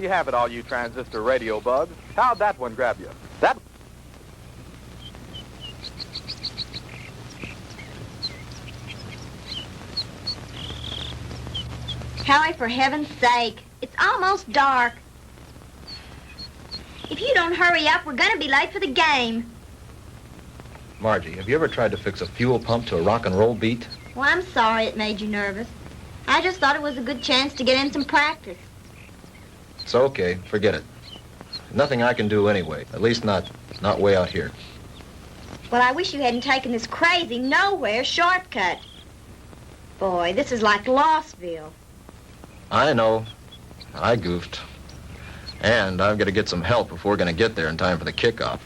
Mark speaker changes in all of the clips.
Speaker 1: you have it, all you transistor radio bugs. How'd that one grab you? That...
Speaker 2: Howie, for heaven's sake, it's almost dark. If you don't hurry up, we're going to be late for the game.
Speaker 3: Margie, have you ever tried to fix a fuel pump to a rock and roll beat?
Speaker 2: Well, I'm sorry it made you nervous. I just thought it was a good chance to get in some practice.
Speaker 3: It's okay. Forget it. Nothing I can do anyway. At least not way out here.
Speaker 2: Well, I wish you hadn't taken this crazy nowhere shortcut. Boy, this is like Lossville.
Speaker 3: I know. I goofed. And I've got to get some help if we're going to get there in time for the kickoff.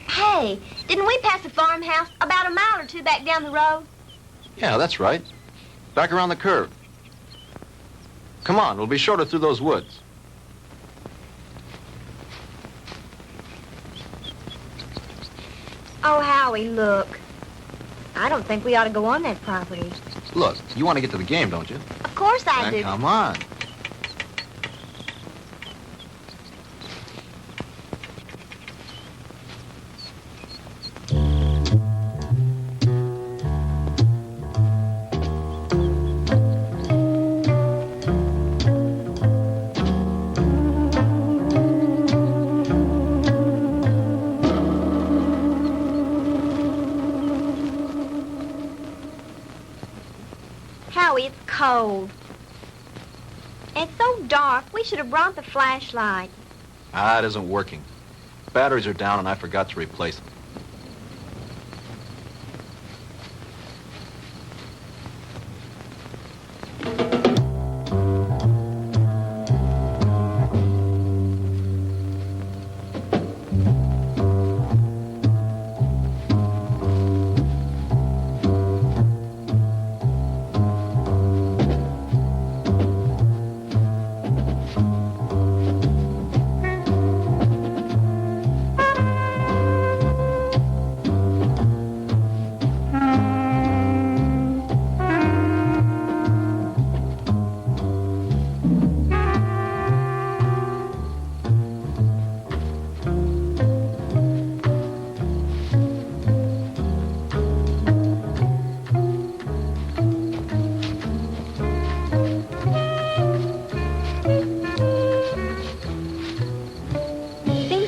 Speaker 2: Hey, didn't we pass a farmhouse about a mile or two back down the road?
Speaker 3: Yeah, that's right. Back around the curve. Come on, we'll be shorter through those woods.
Speaker 2: Oh, Howie, look. I don't think we ought to go on that property.
Speaker 3: Look, you want to get to the game, don't you?
Speaker 2: Of course I do.
Speaker 3: Come on.
Speaker 2: It's cold. It's so dark, we should have brought the flashlight.
Speaker 3: It isn't working. Batteries are down and I forgot to replace them.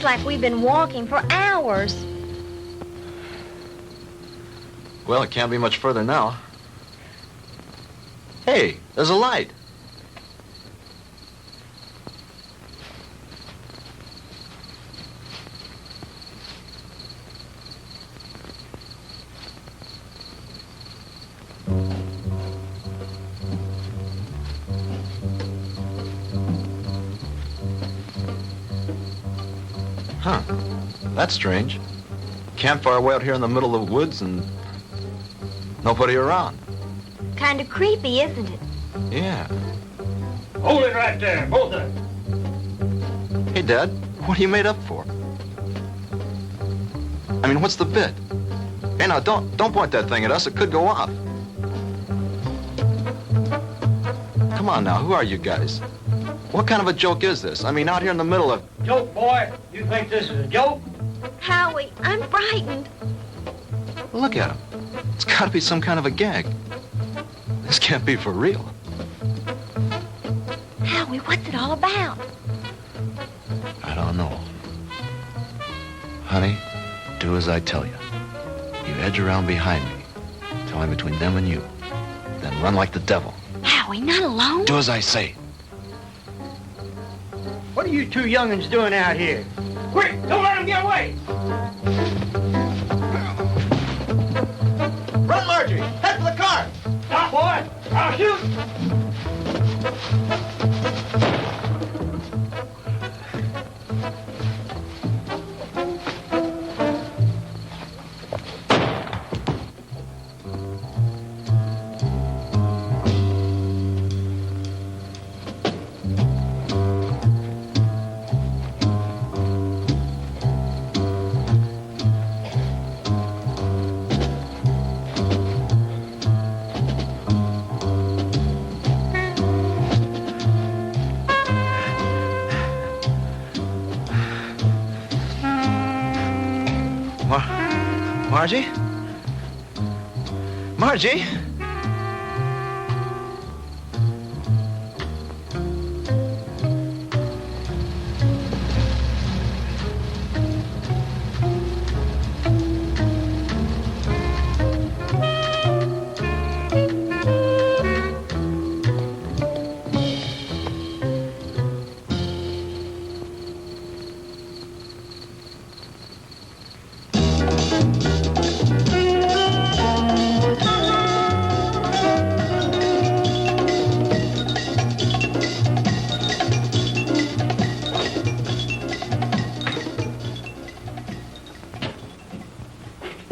Speaker 2: Like we've been walking for hours.
Speaker 3: Well, it can't be much further now. Hey, there's a light. Huh. That's strange. Campfire way out here in the middle of the woods and nobody around.
Speaker 2: Kind of creepy, isn't it?
Speaker 3: Yeah.
Speaker 4: Hold it right there, both of them.
Speaker 3: Hey, Dad, what are you made up for? I mean, what's the bit? Hey, now, don't point that thing at us. It could go off. Come on now, who are you guys? What kind of a joke is this? I mean, out here in the middle of...
Speaker 4: Joke, boy? You think this is a joke?
Speaker 2: Howie, I'm frightened.
Speaker 3: Look at him. It's got to be some kind of a gag. This can't be for real.
Speaker 2: Howie, what's it all about?
Speaker 3: I don't know. Honey, do as I tell you. You edge around behind me. Tell me between them and you. Then run like the devil.
Speaker 2: Howie, not alone?
Speaker 3: Do as I say.
Speaker 4: What are you two young'uns doing out here? Quick, don't let them get away!
Speaker 3: Run, Margie! Head for the car!
Speaker 4: Stop, boy! I'll shoot!
Speaker 3: Margie? Margie?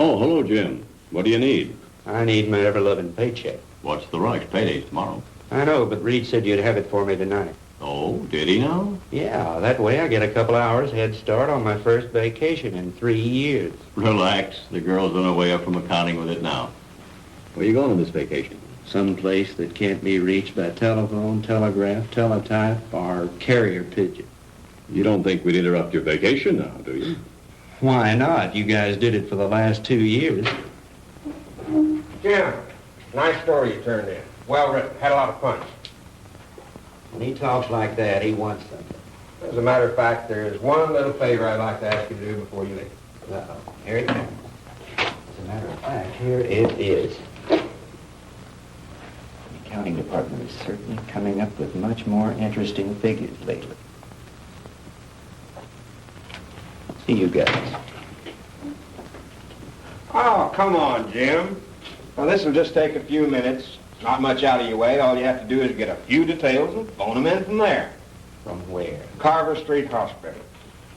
Speaker 5: Oh, hello, Jim. What do you need?
Speaker 6: I need my ever-loving paycheck.
Speaker 5: What's the rush? Payday's tomorrow.
Speaker 6: I know, but Reed said you'd have it for me tonight.
Speaker 5: Oh, did he now?
Speaker 6: Yeah, that way I get a couple hours head start on my first vacation in 3 years.
Speaker 5: Relax. The girl's on her way up from accounting with it now. Where you going on this vacation?
Speaker 6: Some place that can't be reached by telephone, telegraph, teletype, or carrier pigeon.
Speaker 5: You don't think we'd interrupt your vacation now, do you?
Speaker 6: Why not? You guys did it for the last 2 years.
Speaker 4: Jim, nice story you turned in. Well written. Had a lot of punch.
Speaker 6: When he talks like that, he wants something.
Speaker 4: As a matter of fact, there's one little favor I'd like to ask you to do before you leave.
Speaker 6: Uh-oh. Here it comes. As a matter of fact, here it is. The accounting department is certainly coming up with much more interesting figures lately. See you guys.
Speaker 4: Oh, come on, Jim. Now, this will just take a few minutes. Not much out of your way. All you have to do is get a few details and phone them in from there.
Speaker 6: From where?
Speaker 4: Carver Street Hospital.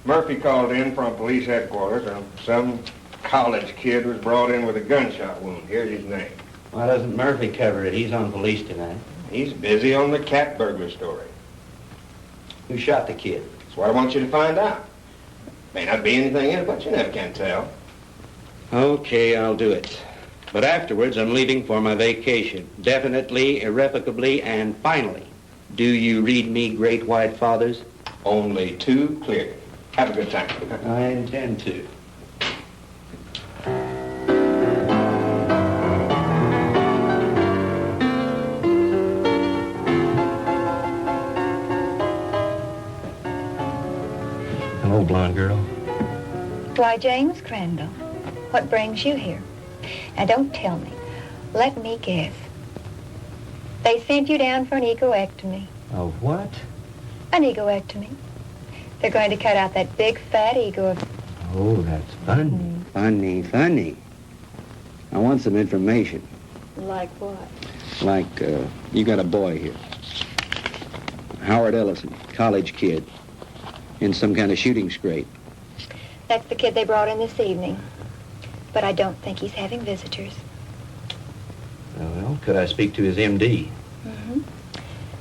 Speaker 4: Murphy called in from police headquarters, and some college kid was brought in with a gunshot wound. Here's his name.
Speaker 6: Why doesn't Murphy cover it? He's on police tonight.
Speaker 4: He's busy on the cat burglar story.
Speaker 6: Who shot the kid?
Speaker 4: That's what I want you to find out. May not be anything in it, but you never can tell.
Speaker 6: Okay, I'll do it. But afterwards, I'm leaving for my vacation. Definitely, irrevocably, and finally. Do you read me Great White Fathers?
Speaker 4: Only too clearly. Have a good time.
Speaker 6: I intend to. Hello, blonde girl.
Speaker 7: Why, James Crandall, what brings you here? Now, don't tell me. Let me guess. They sent you down for an egoectomy.
Speaker 6: Oh, what?
Speaker 7: An egoectomy. They're going to cut out that big, fat ego of...
Speaker 6: Oh, that's funny. Funny. I want some information.
Speaker 7: Like what?
Speaker 6: Like, you got a boy here. Howard Ellison, college kid. In some kind of shooting scrape.
Speaker 7: That's the kid they brought in this evening. But I don't think he's having visitors.
Speaker 6: Well, could I speak to his MD?
Speaker 7: Mm-hmm.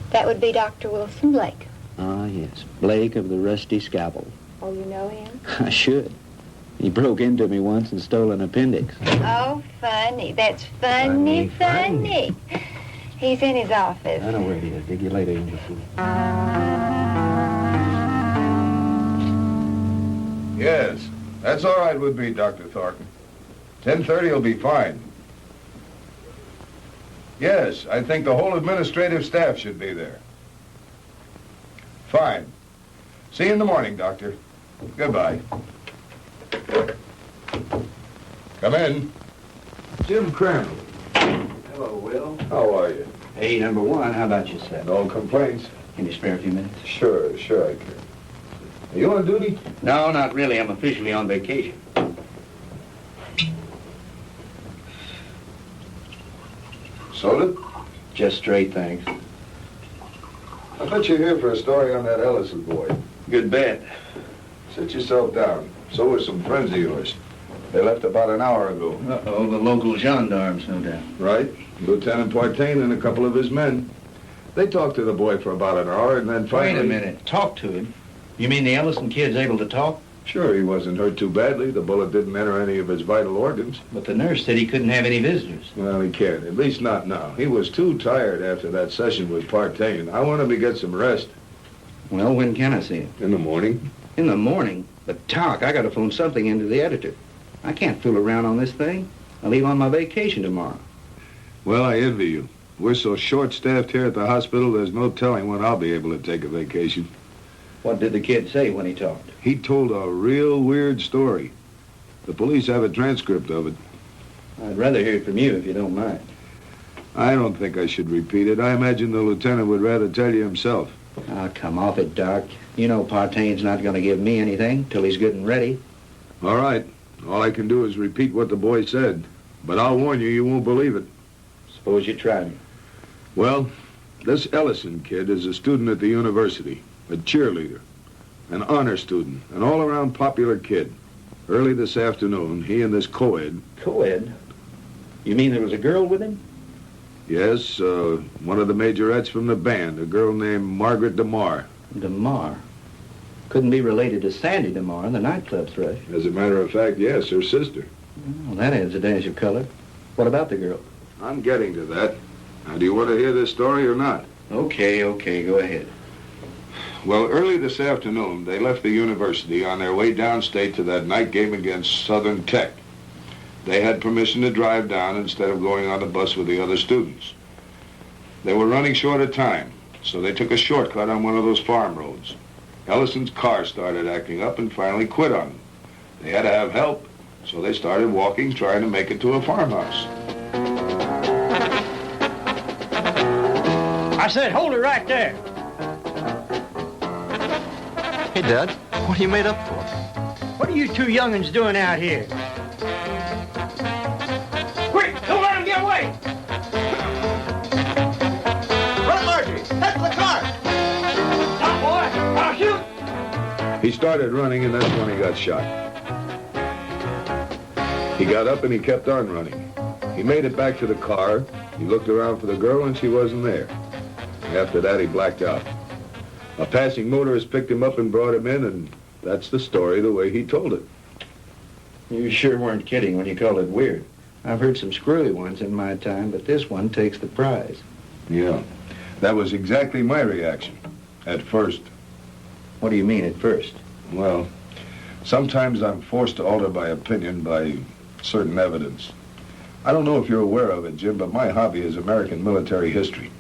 Speaker 7: That would be Dr. Wilson Blake.
Speaker 6: Ah, yes. Blake of the Rusty Scalpel.
Speaker 7: Oh, you know him?
Speaker 6: I should. He broke into me once and stole an appendix.
Speaker 7: Oh, funny. That's funny. He's in his office.
Speaker 6: I know where he is. Dig you later, Angel.
Speaker 8: Yes, that's all right with me, Dr. Thornton. 10:30 will be fine. Yes, I think the whole administrative staff should be there. Fine. See you in the morning, Doctor. Goodbye. Come in.
Speaker 6: Jim Crandall. Hello, Will.
Speaker 8: How are you?
Speaker 6: Hey, number one, how about yourself?
Speaker 8: No complaints?
Speaker 6: Can you spare a few minutes?
Speaker 8: Sure I can. Are you on duty?
Speaker 6: No, not really. I'm officially on vacation.
Speaker 8: Soda?
Speaker 6: Just straight, thanks.
Speaker 8: I bet you're here for a story on that Ellison boy.
Speaker 6: Good bet.
Speaker 8: Sit yourself down. So are some friends of yours. They left about an hour ago.
Speaker 6: Uh-oh, the local gendarmes, no doubt.
Speaker 8: Right. Lieutenant Partain and a couple of his men. They talked to the boy for about an hour and then finally...
Speaker 6: Wait a minute. Talk to him? You mean the Ellison kid's able to talk?
Speaker 8: Sure, he wasn't hurt too badly. The bullet didn't enter any of his vital organs.
Speaker 6: But the nurse said he couldn't have any visitors.
Speaker 8: Well, he can't. At least not now. He was too tired after that session with Partain. I want him to get some rest.
Speaker 6: Well, when can I see him?
Speaker 8: In the morning.
Speaker 6: In the morning? But talk, I gotta phone something into the editor. I can't fool around on this thing. I leave on my vacation tomorrow.
Speaker 8: Well, I envy you. We're so short-staffed here at the hospital, there's no telling when I'll be able to take a vacation.
Speaker 6: What did the kid say when he talked?
Speaker 8: He told a real weird story. The police have a transcript of it.
Speaker 6: I'd rather hear it from you if you don't mind.
Speaker 8: I don't think I should repeat it. I imagine the lieutenant would rather tell you himself.
Speaker 6: Oh, come off it, Doc. You know Partaine's not going to give me anything till he's good and ready.
Speaker 8: All right. All I can do is repeat what the boy said. But I'll warn you, you won't believe it.
Speaker 6: Suppose you try me.
Speaker 8: Well, this Ellison kid is a student at the university, a cheerleader, an honor student, an all-around popular kid. Early this afternoon, he and this co-ed...
Speaker 6: Co-ed? You mean there was a girl with him?
Speaker 8: Yes, one of the majorettes from the band, a girl named Margaret DeMar.
Speaker 6: DeMar? Couldn't be related to Sandy DeMar, the nightclub thrush.
Speaker 8: As a matter of fact, yes, her sister.
Speaker 6: Well, that adds a dash of color. What about the girl?
Speaker 8: I'm getting to that. Now, do you want to hear this story or not?
Speaker 6: Okay, go ahead.
Speaker 8: Well, early this afternoon, they left the university on their way downstate to that night game against Southern Tech. They had permission to drive down instead of going on the bus with the other students. They were running short of time, so they took a shortcut on one of those farm roads. Ellison's car started acting up and finally quit on them. They had to have help, so they started walking, trying to make it to a farmhouse.
Speaker 9: I said, hold it right there.
Speaker 3: Hey, Dad, what are you made up for?
Speaker 9: What are you two young'uns doing out here? Quick, don't let him get away! Run, Margie! Head for the car! Stop, boy! I'll shoot!
Speaker 8: He started running, and that's when he got shot. He got up and he kept on running. He made it back to the car. He looked around for the girl, and she wasn't there. After that, he blacked out. A passing motorist picked him up and brought him in, and that's the story the way he told it.
Speaker 6: You sure weren't kidding when you called it weird. I've heard some screwy ones in my time, but this one takes the prize.
Speaker 8: Yeah, that was exactly my reaction, at first.
Speaker 6: What do you mean, at first?
Speaker 8: Well, sometimes I'm forced to alter my opinion by certain evidence. I don't know if you're aware of it, Jim, but my hobby is American military history.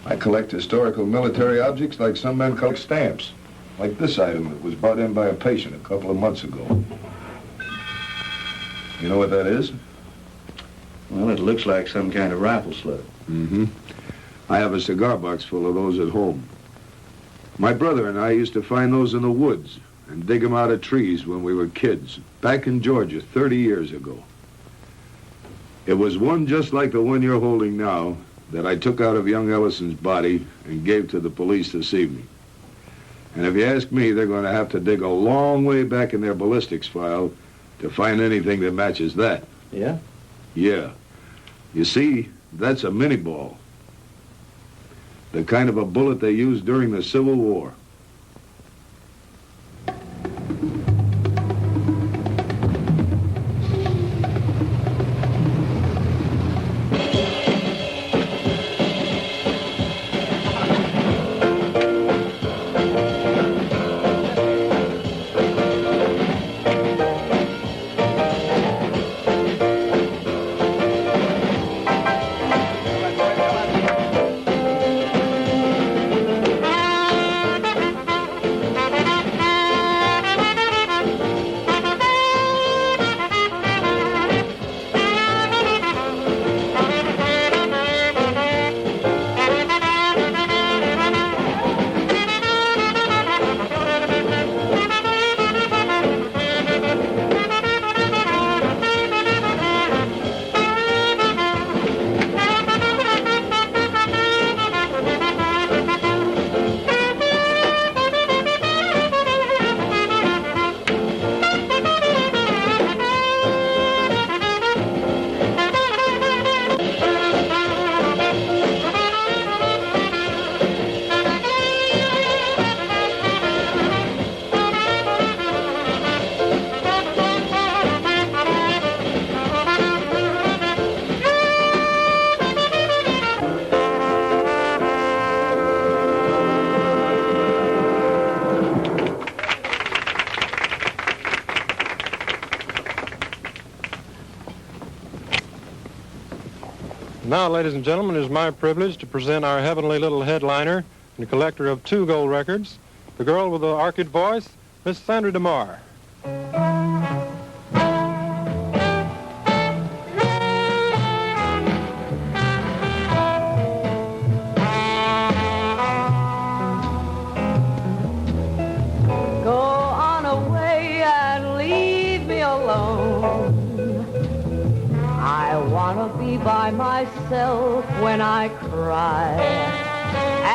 Speaker 8: I collect historical military objects like some men collect stamps, like this item that was brought in by a patient a couple of months ago. You know what that is?
Speaker 6: Well, it looks like some kind of rifle slug.
Speaker 8: Mm-hmm. I have a cigar box full of those at home. My brother and I used to find those in the woods and dig them out of trees when we were kids, back in Georgia 30 years ago. It was one just like the one you're holding now that I took out of young Ellison's body and gave to the police this evening. And if you ask me, they're going to have to dig a long way back in their ballistics file to find anything that matches that.
Speaker 6: Yeah?
Speaker 8: Yeah. You see, that's a mini ball. The kind of a bullet they used during the Civil War.
Speaker 10: Now, ladies and gentlemen, it is my privilege to present our heavenly little headliner and collector of 2 gold records, the girl with the orchid voice, Miss Sandra DeMar.
Speaker 11: Go on away and leave me alone. I want to be by myself when I cry.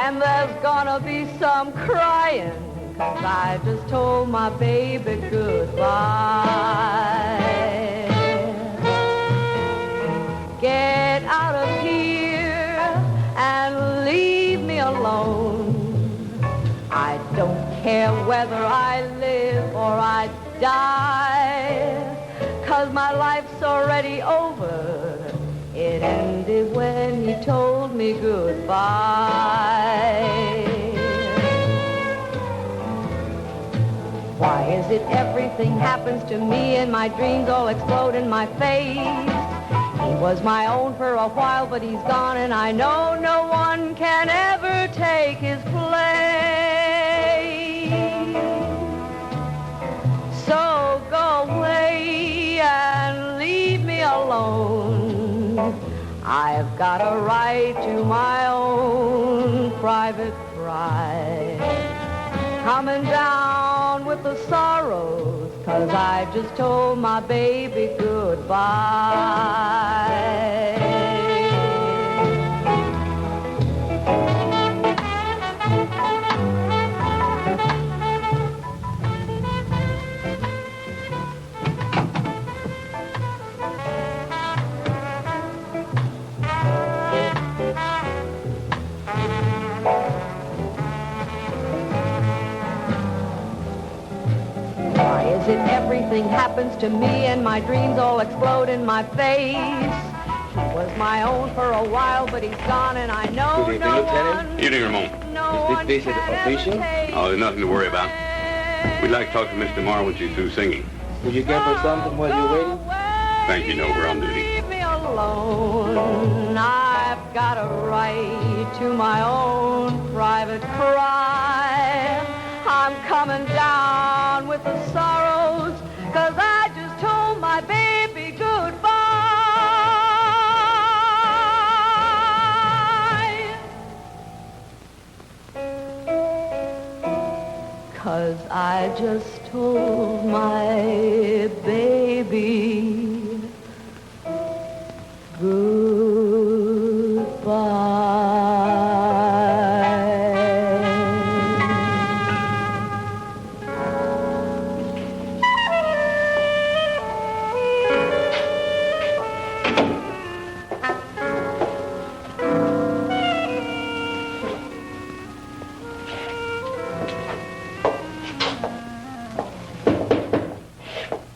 Speaker 11: And there's gonna be some crying, 'cause I just told my baby goodbye. Get out of here and leave me alone. I don't care whether I live or I die, 'cause my life's already over. It ended when he told me goodbye. Why is it everything happens to me and my dreams all explode in my face? He was my own for a while, but he's gone, and I know no one can ever take his place. So go away and leave me alone. I've got a right to my own private pride. Coming down with the sorrows, 'cause I just told my baby goodbye. Why is it everything happens to me and my dreams all explode in my face? He was my own for a while, but he's gone, and I know
Speaker 12: Good evening,
Speaker 11: no
Speaker 12: Lieutenant.
Speaker 11: one.
Speaker 12: Evening, Ramon.
Speaker 11: No
Speaker 12: Is this visit official?
Speaker 5: Oh, there's nothing to worry about. We'd like to talk to Miss DeMar when she's through singing.
Speaker 12: Did you get her something while you're waiting?
Speaker 5: Thank you, no, we're on duty.
Speaker 11: Leave me alone. I've got a right to my own private cry. I'm coming down with the sorrows, 'cause I just told my baby goodbye. 'Cause I just told my baby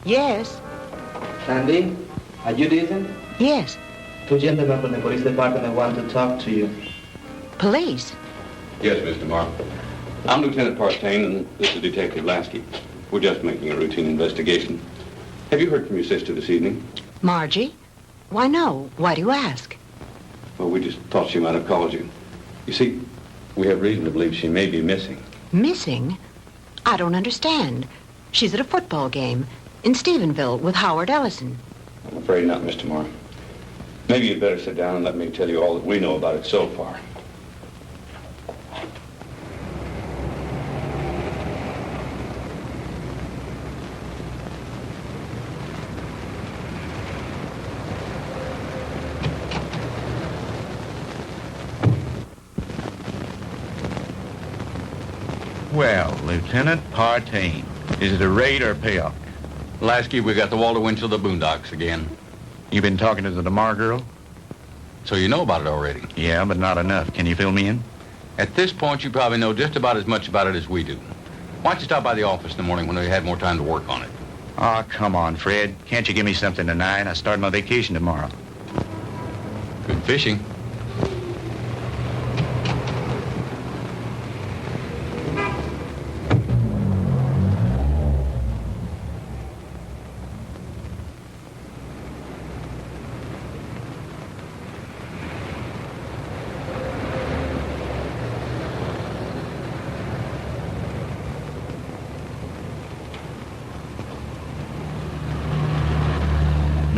Speaker 13: Yes.
Speaker 12: Sandy, are you decent?
Speaker 13: Yes.
Speaker 12: 2 gentlemen from the police department want to talk to you.
Speaker 13: Police?
Speaker 5: Yes, Miss DeMar. I'm Lieutenant Partain, and this is Detective Lasky. We're just making a routine investigation. Have you heard from your sister this evening?
Speaker 13: Margie? Why, no. Why do you ask?
Speaker 5: Well, we just thought she might have called you. You see, we have reason to believe she may be missing.
Speaker 13: Missing? I don't understand. She's at a football game in Stephenville with Howard Ellison.
Speaker 5: I'm afraid not, Miss DeMar. Maybe you'd better sit down and let me tell you all that we know about it so far.
Speaker 14: Well, Lieutenant Partain, is it a raid or a payoff?
Speaker 5: Lasky, we got the Walter Winchell of the Boondocks again.
Speaker 14: You been talking to the DeMar girl?
Speaker 5: So you know about it already?
Speaker 14: Yeah, but not enough. Can you fill me in?
Speaker 5: At this point, you probably know just about as much about it as we do. Why don't you stop by the office in the morning when we had more time to work on it?
Speaker 14: Oh, come on, Fred. Can't you give me something tonight? I start my vacation tomorrow.
Speaker 5: Good fishing.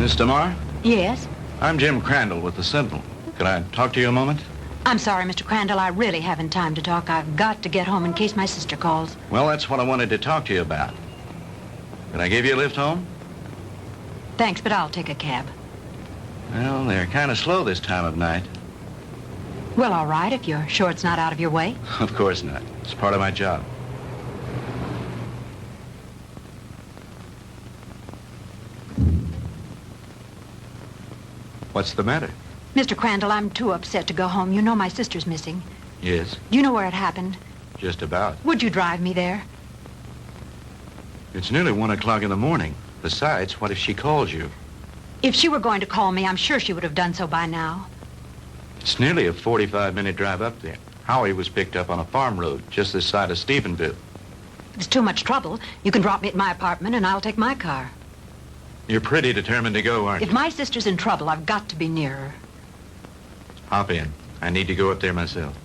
Speaker 3: Miss DeMar?
Speaker 13: Yes?
Speaker 3: I'm Jim Crandall with the Sentinel. Could I talk to you a moment?
Speaker 13: I'm sorry, Mr. Crandall. I really haven't time to talk. I've got to get home in case my sister calls.
Speaker 3: Well, that's what I wanted to talk to you about. Can I give you a lift home?
Speaker 13: Thanks, but I'll take a cab.
Speaker 3: Well, they're kind of slow this time of night.
Speaker 13: Well, all right, if you're sure it's not out of your way.
Speaker 3: Of course not. It's part of my job. What's the matter?
Speaker 13: Mr. Crandall, I'm too upset to go home. You know my sister's missing.
Speaker 3: Yes,
Speaker 13: Do you know where it happened?
Speaker 3: just about.
Speaker 13: Would you drive me there?
Speaker 3: It's nearly 1 o'clock in the morning. Besides, what if she calls you?
Speaker 13: If she were going to call me, I'm sure she would have done so by now.
Speaker 3: It's nearly a 45-minute drive up there. Howie was picked up on a farm road just this side of Stephenville.
Speaker 13: If it's too much trouble, you can drop me at my apartment and I'll take my car.
Speaker 3: You're pretty determined to go, aren't you?
Speaker 13: If my sister's in trouble, I've got to be near her.
Speaker 3: Hop in. I need to go up there myself.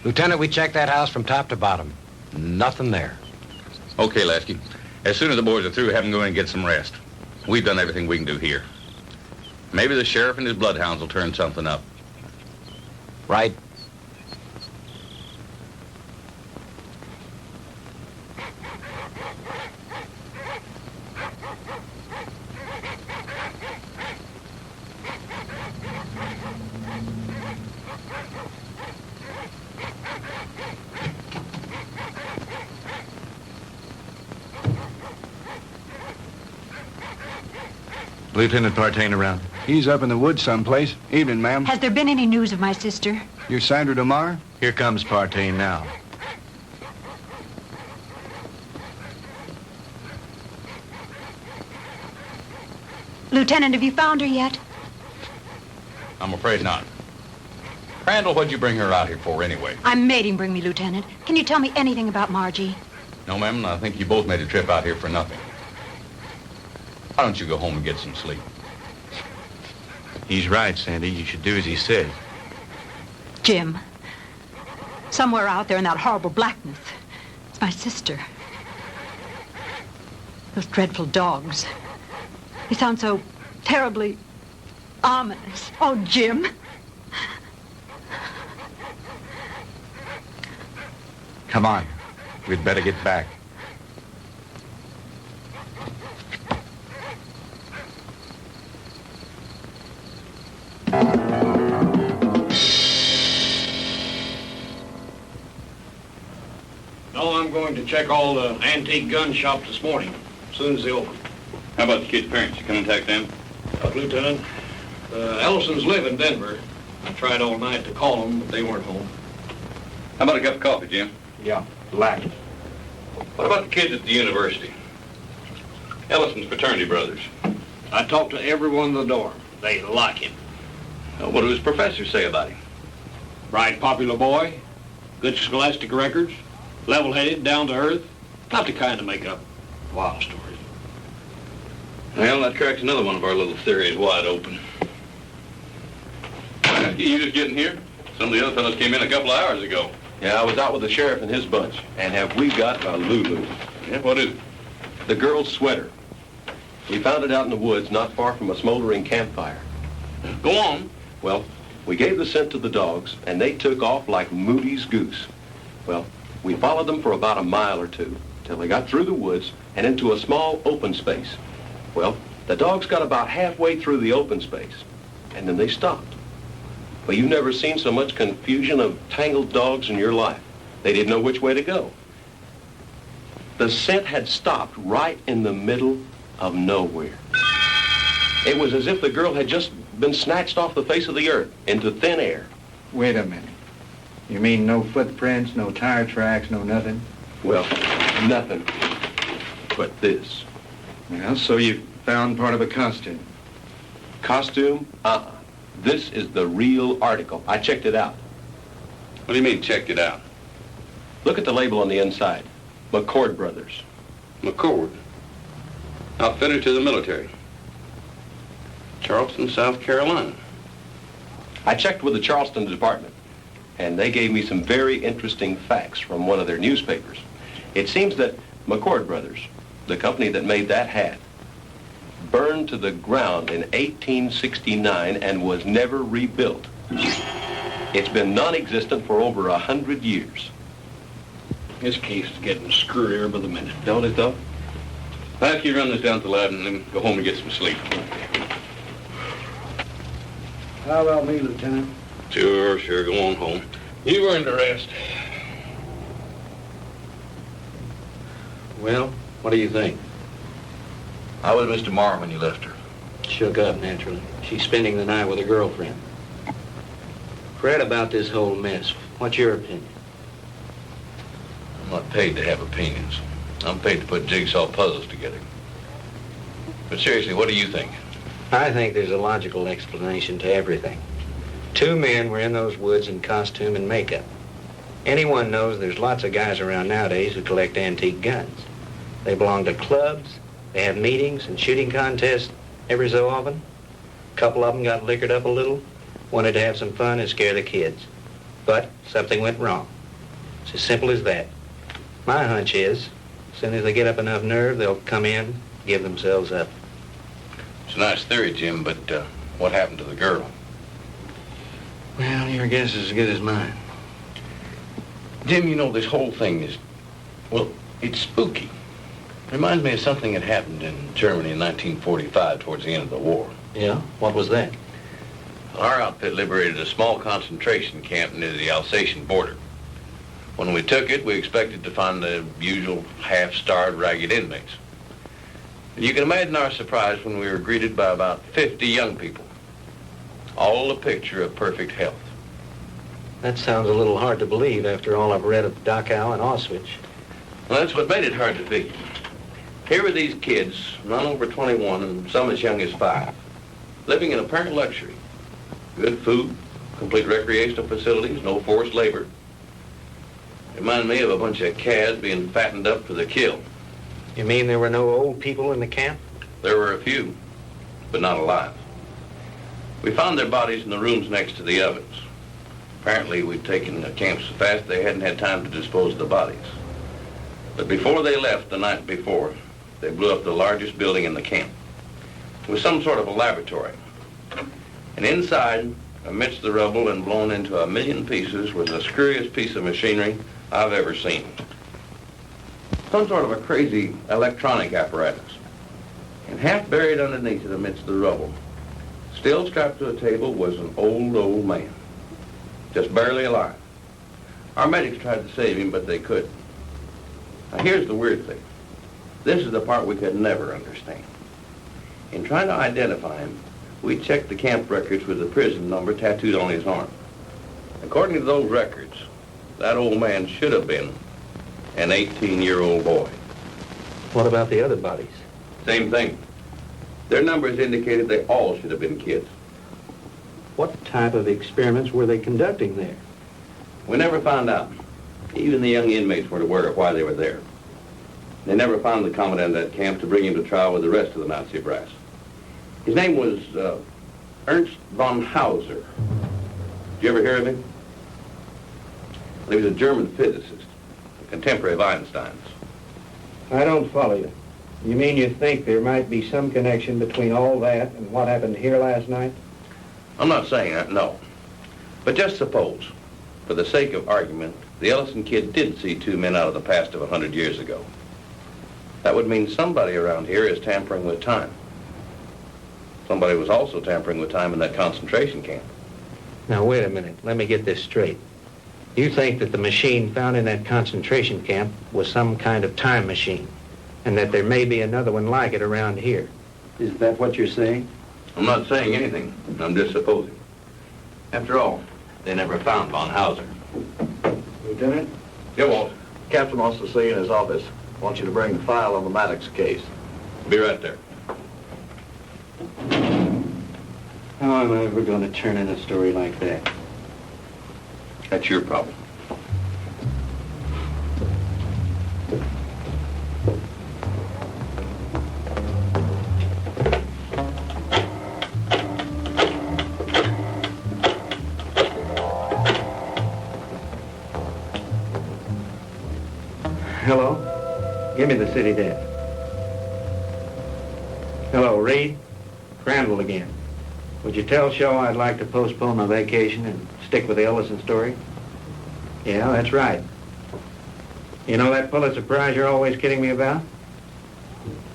Speaker 15: Lieutenant, we checked that house from top to bottom. Nothing there.
Speaker 16: Okay, Lasky. As soon as the boys are through, have them go in and get some rest. We've done everything we can do here. Maybe the sheriff and his bloodhounds will turn something up.
Speaker 15: Right.
Speaker 3: Lieutenant Partain around?
Speaker 8: He's up in the woods someplace. Evening, ma'am.
Speaker 13: Has there been any news of my sister?
Speaker 8: You're Sandra DeMar?
Speaker 3: Here comes Partain now.
Speaker 13: Lieutenant, have you found her yet?
Speaker 16: I'm afraid not. Crandall, what'd you bring her out here for anyway?
Speaker 13: I made him bring me, Lieutenant. Can you tell me anything about Margie?
Speaker 16: No, ma'am, I think you both made a trip out here for nothing. Why don't you go home and get some sleep?
Speaker 3: He's right, Sandy. You should do as he said.
Speaker 13: Jim, somewhere out there in that horrible blackness, it's my sister. Those dreadful dogs. They sound so terribly ominous. Oh, Jim.
Speaker 3: Come on. We'd better get back.
Speaker 6: No, I'm going to check all the antique gun shops this morning, as soon as they open.
Speaker 16: How about the kid's parents? You contact them?
Speaker 6: Lieutenant, Ellisons live in Denver. I tried all night to call them, but they weren't home.
Speaker 16: How about a cup of coffee, Jim?
Speaker 6: Yeah, black.
Speaker 16: What about the kids at the university? Ellison's fraternity brothers.
Speaker 6: I talked to everyone in the dorm. They like him.
Speaker 16: What do his professors say about him?
Speaker 6: Bright, popular boy, good scholastic records, level-headed, down to earth. Not the kind to make up wild stories.
Speaker 16: Well, that cracks another one of our little theories wide open. You just getting here? Some of the other fellows came in a couple of hours ago.
Speaker 17: Yeah, I was out with the sheriff and his bunch. And have we got a Lulu?
Speaker 16: Yeah, what is it?
Speaker 17: The girl's sweater. We found it out in the woods not far from a smoldering campfire.
Speaker 16: Go on.
Speaker 17: Well, we gave the scent to the dogs, and they took off like Moody's goose. Well, we followed them for about a mile or two, till they got through the woods and into a small open space. Well, the dogs got about halfway through the open space, and then they stopped. Well, you've never seen so much confusion of tangled dogs in your life. They didn't know which way to go. The scent had stopped right in the middle of nowhere. It was as if the girl had just been snatched off the face of the earth into thin air.
Speaker 18: Wait a minute. You mean no footprints, no tire tracks, no nothing?
Speaker 17: Well, nothing but this.
Speaker 18: Well, so you found part of a costume.
Speaker 17: Costume? This is the real article. I checked it out.
Speaker 5: What do you mean, checked it out?
Speaker 17: Look at the label on the inside. McCord Brothers.
Speaker 5: McCord? Outfitter to the military. Charleston, South Carolina.
Speaker 17: I checked with the Charleston department, and they gave me some very interesting facts from one of their newspapers. It seems that McCord Brothers, the company that made that hat, burned to the ground in 1869 and was never rebuilt. It's been non-existent for over 100 years.
Speaker 5: This case is getting screwier by the minute, don't it, though? I'll have you run this down to the lab and then go home and get some sleep.
Speaker 6: How about me, Lieutenant?
Speaker 5: Sure, go on home. You've earned a rest.
Speaker 6: Well, what do you think?
Speaker 3: How was Mr. Marr when you left her?
Speaker 6: Shook up, naturally. She's spending the night with a girlfriend. Fred, about this whole mess, what's your opinion?
Speaker 3: I'm not paid to have opinions. I'm paid to put jigsaw puzzles together. But seriously, what do you think?
Speaker 6: I think there's a logical explanation to everything. Two men were in those woods in costume and makeup. Anyone knows there's lots of guys around nowadays who collect antique guns. They belong to clubs, they have meetings and shooting contests every so often. A couple of them got liquored up a little, wanted to have some fun and scare the kids. But something went wrong. It's as simple as that. My hunch is, as soon as they get up enough nerve, they'll come in, give themselves up.
Speaker 3: It's a nice theory, Jim, but what happened to the girl?
Speaker 6: Well, your guess is as good as mine.
Speaker 3: Jim, you know, this whole thing is, well, it's spooky. Reminds me of something that happened in Germany in 1945 towards the end of the war.
Speaker 6: Yeah? What was that?
Speaker 3: Our outfit liberated a small concentration camp near the Alsatian border. When we took it, we expected to find the usual half-starved, ragged inmates. And you can imagine our surprise when we were greeted by about 50 young people, all a picture of perfect health.
Speaker 6: That sounds a little hard to believe after all I've read of Dachau and Auschwitz.
Speaker 3: Well, that's what made it hard to figure. Here were these kids, none over 21 and some as young as 5, living in apparent luxury. Good food, complete recreational facilities, no forced labor. Reminded me of a bunch of calves being fattened up for the kill.
Speaker 6: You mean there were no old people in the camp?
Speaker 3: There were a few, but not alive. We found their bodies in the rooms next to the ovens. Apparently, we'd taken the camp so fast they hadn't had time to dispose of the bodies. But before they left the night before, they blew up the largest building in the camp. It was some sort of a laboratory. And inside, amidst the rubble and blown into 1,000,000 pieces, was the screwiest piece of machinery I've ever seen. Some sort of a crazy electronic apparatus. And half buried underneath it amidst the rubble, still strapped to a table, was an old man. Just barely alive. Our medics tried to save him, but they couldn't. Now here's the weird thing. This is the part we could never understand. In trying to identify him, we checked the camp records with the prison number tattooed on his arm. According to those records, that old man should have been an 18-year-old boy.
Speaker 6: What about the other bodies?
Speaker 3: Same thing. Their numbers indicated they all should have been kids.
Speaker 6: What type of experiments were they conducting there?
Speaker 3: We never found out. Even the young inmates weren't aware of why they were there. They never found the commandant of that camp to bring him to trial with the rest of the Nazi brass. His name was Ernst von Hauser. Did you ever hear of him? He was a German physicist, a contemporary of Einstein's.
Speaker 6: I don't follow you. You mean you think there might be some connection between all that and what happened here last night?
Speaker 3: I'm not saying that, no. But just suppose, for the sake of argument, the Ellison kid did see two men out of the past of 100 years ago. That would mean somebody around here is tampering with time. Somebody was also tampering with time in that concentration camp.
Speaker 6: Now, wait a minute. Let me get this straight. You think that the machine found in that concentration camp was some kind of time machine, and that there may be another one like it around here. Is that what you're saying?
Speaker 3: I'm not saying anything. I'm just supposing. After all, they never found von Hauser.
Speaker 19: Lieutenant?
Speaker 3: Yeah, Walt.
Speaker 19: Captain wants to see you in his office. Wants you to bring the file on the Maddox case.
Speaker 3: Be right there.
Speaker 6: How am I ever going to turn in a story like that?
Speaker 3: That's your problem.
Speaker 6: Give me the city desk. Hello, Reed. Crandall again. Would you tell Shaw I'd like to postpone my vacation and stick with the Ellison story? Yeah, that's right. You know that Pulitzer Prize you're always kidding me about?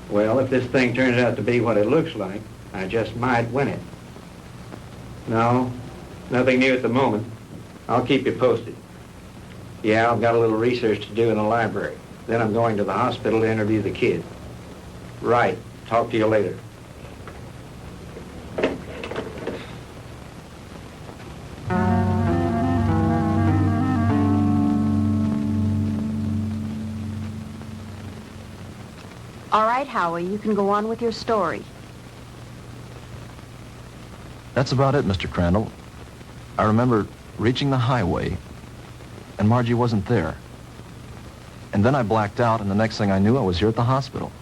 Speaker 6: Well, if this thing turns out to be what it looks like, I just might win it. No, nothing new at the moment. I'll keep you posted. Yeah, I've got a little research to do in the library. Then I'm going to the hospital to interview the kid. Right. Talk to you later.
Speaker 13: All right, Howie, you can go on with your story.
Speaker 20: That's about it, Mr. Crandall. I remember reaching the highway, and Margie wasn't there. And then I blacked out, and the next thing I knew, I was here at the hospital.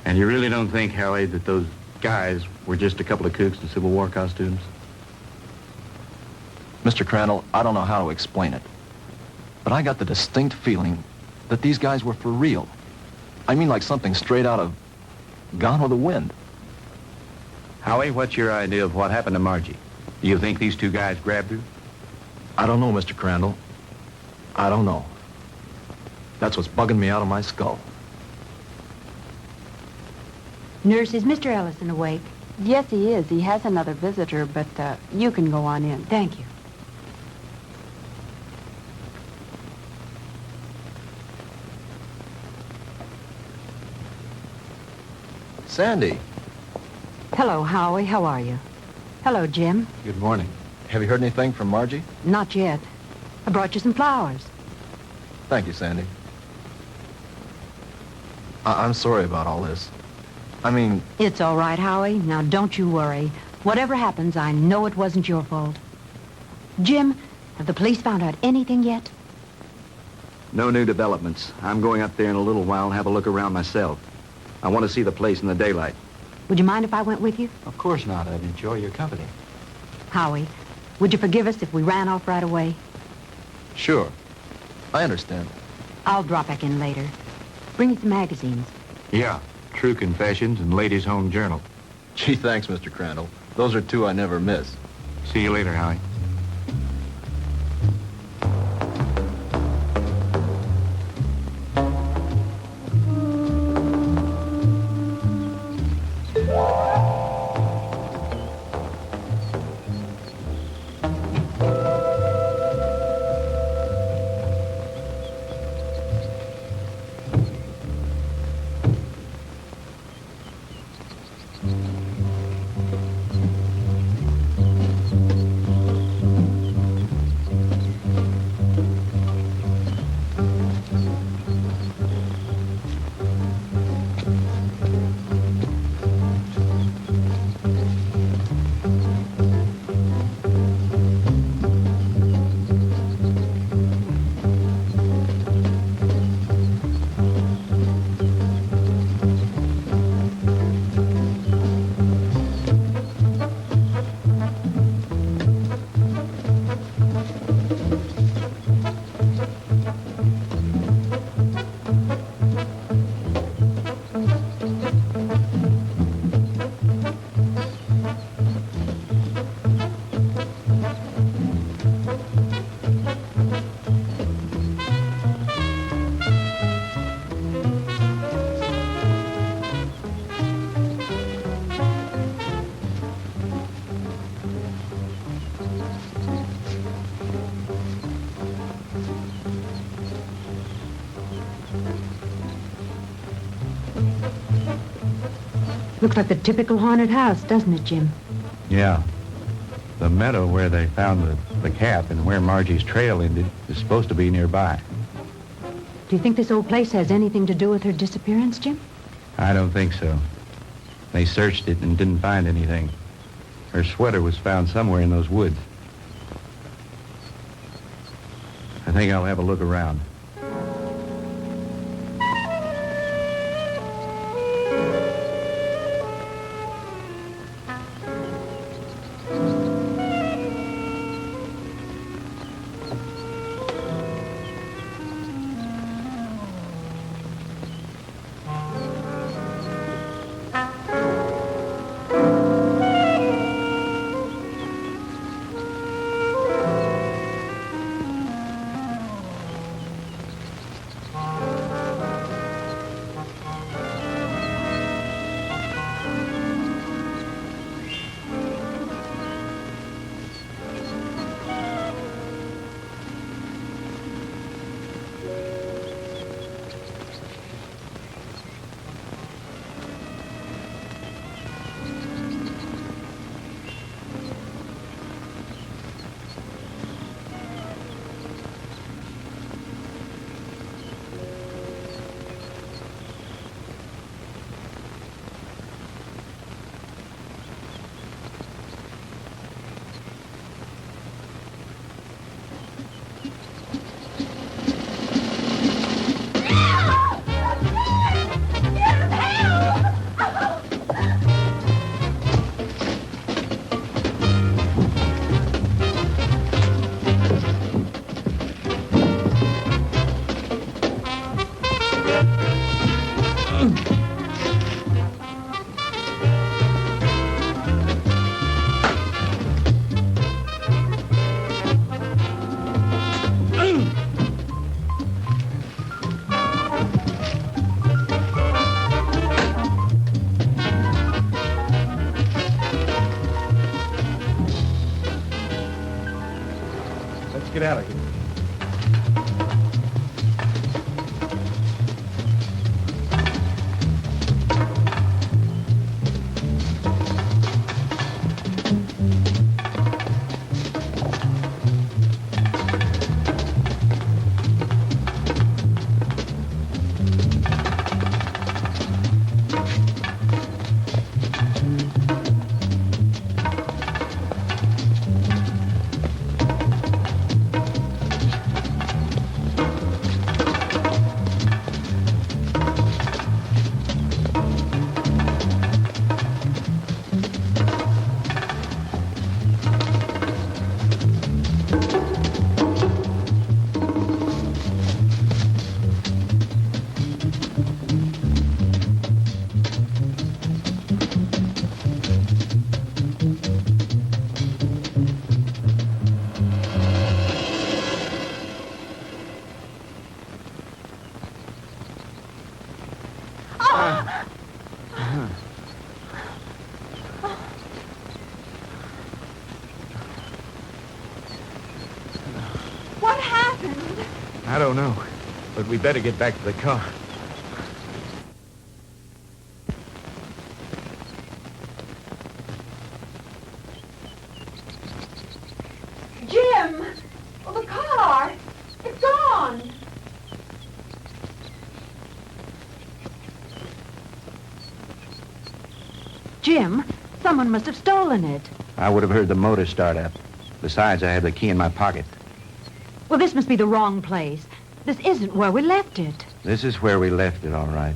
Speaker 18: And you really don't think, Howie, that those guys were just a couple of kooks in Civil War costumes?
Speaker 20: Mr. Crandall, I don't know how to explain it, but I got the distinct feeling that these guys were for real. I mean, like something straight out of Gone with the Wind.
Speaker 18: Howie, what's your idea of what happened to Margie? Do you think these two guys grabbed her?
Speaker 20: I don't know, Mr. Crandall. I don't know. That's what's bugging me out of my skull.
Speaker 13: Nurse, is Mr. Ellison awake?
Speaker 21: Yes, he is. He has another visitor, but you can go on in.
Speaker 13: Thank you.
Speaker 20: Sandy.
Speaker 13: Hello, Howie. How are you? Hello, Jim.
Speaker 20: Good morning. Have you heard anything from Margie?
Speaker 13: Not yet. I brought you some flowers.
Speaker 20: Thank you, Sandy. I'm sorry about all this. I mean...
Speaker 13: It's all right, Howie. Now, don't you worry. Whatever happens, I know it wasn't your fault. Jim, have the police found out anything yet?
Speaker 18: No new developments. I'm going up there in a little while and have a look around myself. I want to see the place in the daylight.
Speaker 13: Would you mind if I went with you?
Speaker 18: Of course not. I'd enjoy your company.
Speaker 13: Howie, would you forgive us if we ran off right away?
Speaker 20: Sure. I understand.
Speaker 13: I'll drop back in later. Bring me some magazines.
Speaker 18: Yeah. True Confessions and Ladies' Home Journal.
Speaker 20: Gee, thanks, Mr. Crandall. Those are two I never miss.
Speaker 18: See you later, Howie.
Speaker 13: Looks like the typical haunted house, doesn't it, Jim?
Speaker 18: Yeah. The meadow where they found the cap and where Margie's trail ended is supposed to be nearby.
Speaker 13: Do you think this old place has anything to do with her disappearance, Jim?
Speaker 18: I don't think so. They searched it and didn't find anything. Her sweater was found somewhere in those woods. I think I'll have a look around.
Speaker 20: get out of here.
Speaker 13: What happened?
Speaker 20: I don't know, but we better get back to the car.
Speaker 13: Jim! Well, the car! It's gone! Jim, someone must have stolen it.
Speaker 14: I would have heard the motor start up. Besides, I had the key in my pocket.
Speaker 13: Well, this must be the wrong place. This isn't where we left it.
Speaker 14: This is where we left it, all right.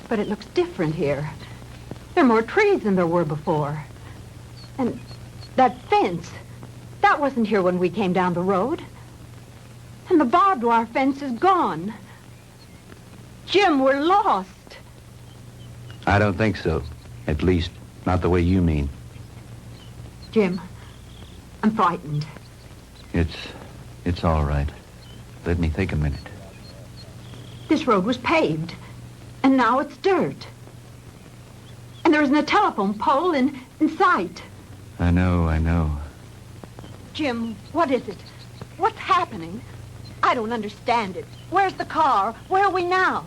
Speaker 13: But it looks different here. There are more trees than there were before. And that fence, that wasn't here when we came down the road. And the barbed wire fence is gone. Jim, we're lost.
Speaker 14: I don't think so. At least, not the way you mean.
Speaker 13: Jim, I'm frightened.
Speaker 14: It's all right. Let me think a minute.
Speaker 13: This road was paved, and now it's dirt. And there isn't a telephone pole in sight.
Speaker 14: I know.
Speaker 13: Jim, what is it? What's happening? I don't understand it. Where's the car? Where are we now?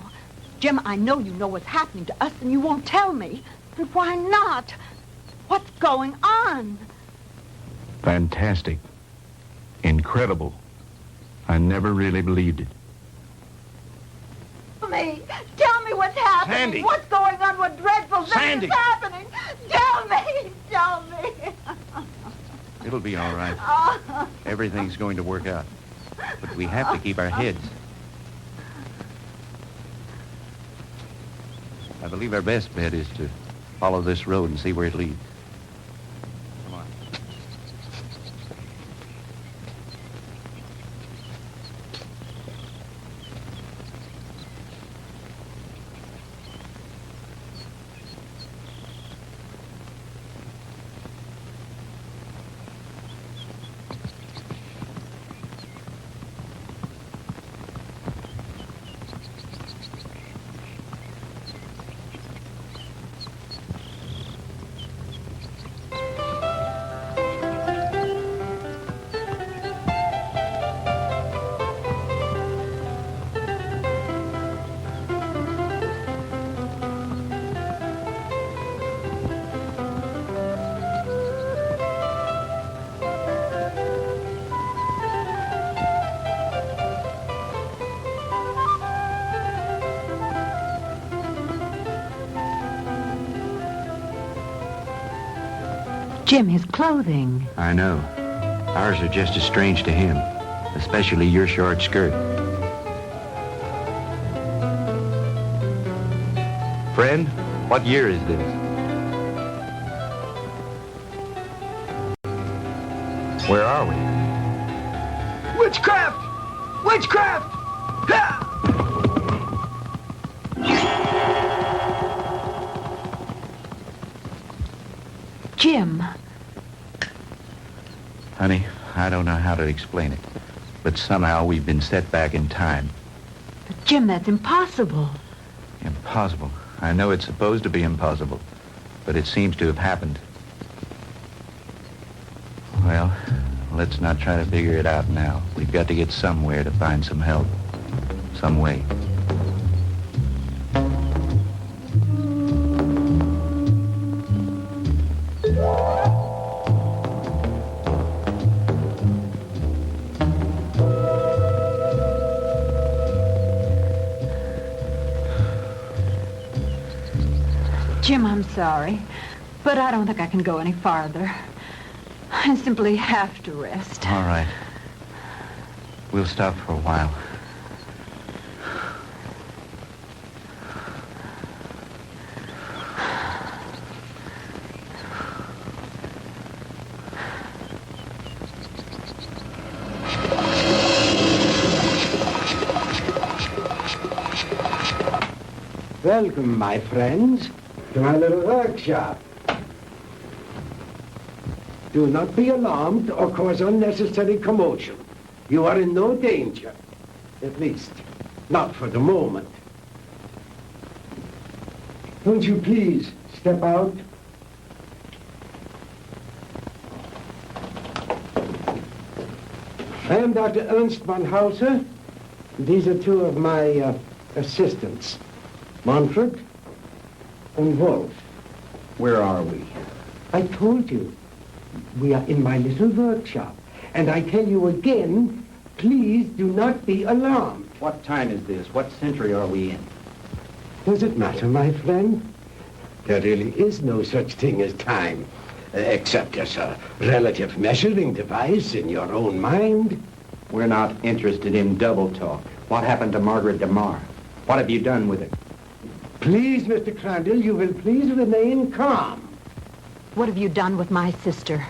Speaker 13: Jim, I know you know what's happening to us, and you won't tell me. And why not? What's going on?
Speaker 14: Fantastic. Incredible. I never really believed it.
Speaker 13: Tell me what's happening.
Speaker 14: Sandy.
Speaker 13: What's going on? What dreadful thing
Speaker 14: Sandy.
Speaker 13: is happening? Tell me.
Speaker 14: It'll be all right. Everything's going to work out. But we have to keep our heads. I believe our best bet is to follow this road and see where it leads. Come on.
Speaker 13: Jim, his clothing.
Speaker 14: I know. Ours are just as strange to him, especially your short skirt. Friend, what year is this? Where are we?
Speaker 9: Witchcraft! Witchcraft! Ha!
Speaker 13: Jim.
Speaker 14: Honey, I don't know how to explain it, but somehow we've been set back in time.
Speaker 13: But Jim, that's impossible.
Speaker 14: Impossible. I know it's supposed to be impossible, but it seems to have happened. Well, let's not try to figure it out now. We've got to get somewhere to find some help. Some way.
Speaker 13: Jim, I'm sorry, but I don't think I can go any farther. I simply have to rest.
Speaker 14: All right. We'll stop for a while.
Speaker 1: Welcome, my friends, to my little workshop. Do not be alarmed or cause unnecessary commotion. You are in no danger. At least, not for the moment. Won't you please step out? I am Dr. Ernst von Hauser. These are two of my assistants, Manfred and Wolf.
Speaker 22: Where are we?
Speaker 1: I told you. We are in my little workshop. And I tell you again, please do not be alarmed.
Speaker 22: What time is this? What century are we in?
Speaker 1: Does it matter, my friend? There really is no such thing as time, except as a relative measuring device in your own mind.
Speaker 22: We're not interested in double talk. What happened to Margaret DeMar? What have you done with it?
Speaker 1: Please, Mr. Crandall, you will please remain calm.
Speaker 13: What have you done with my sister?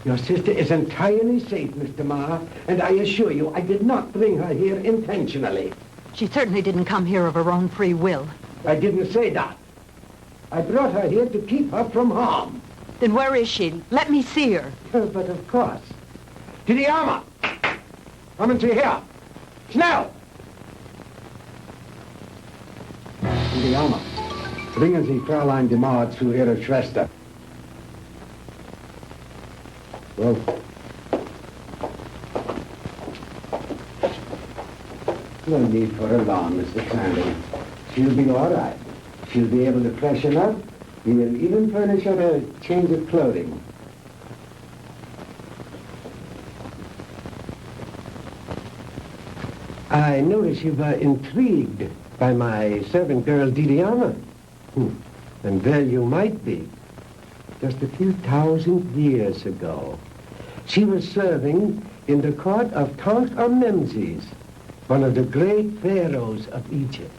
Speaker 1: Your sister is entirely safe, Mr. Marr, and I assure you I did not bring her here intentionally.
Speaker 13: She certainly didn't come here of her own free will.
Speaker 1: I didn't say that. I brought her here to keep her from harm.
Speaker 13: Then where is she? Let me see her.
Speaker 1: But of course. To the armor! Kommen Sie her! Schnell! To the armor. Bringen Sie Fräulein DeMar zu ihrer Schwester. Well, no need for alarm, Mr. Crandall. She'll be all right. She'll be able to freshen up. We will even furnish her a change of clothing. I notice you were intrigued by my servant girl, Didiana. And there you might be. Just a few thousand years ago, she was serving in the court of Tutankhamun, one of the great pharaohs of Egypt.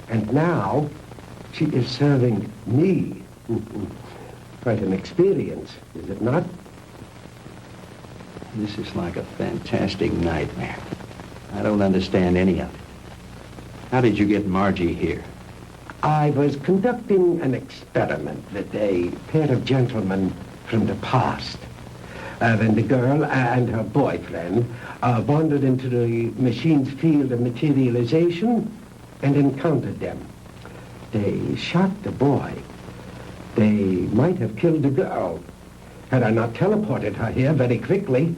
Speaker 1: And now, she is serving me. Quite an experience, is it not?
Speaker 6: This is like a fantastic nightmare. I don't understand any of it. How did you get Margie here?
Speaker 1: I was conducting an experiment with a pair of gentlemen from the past. When the girl and her boyfriend wandered into the machine's field of materialization and encountered them. They shot the boy. They might have killed the girl had I not teleported her here very quickly.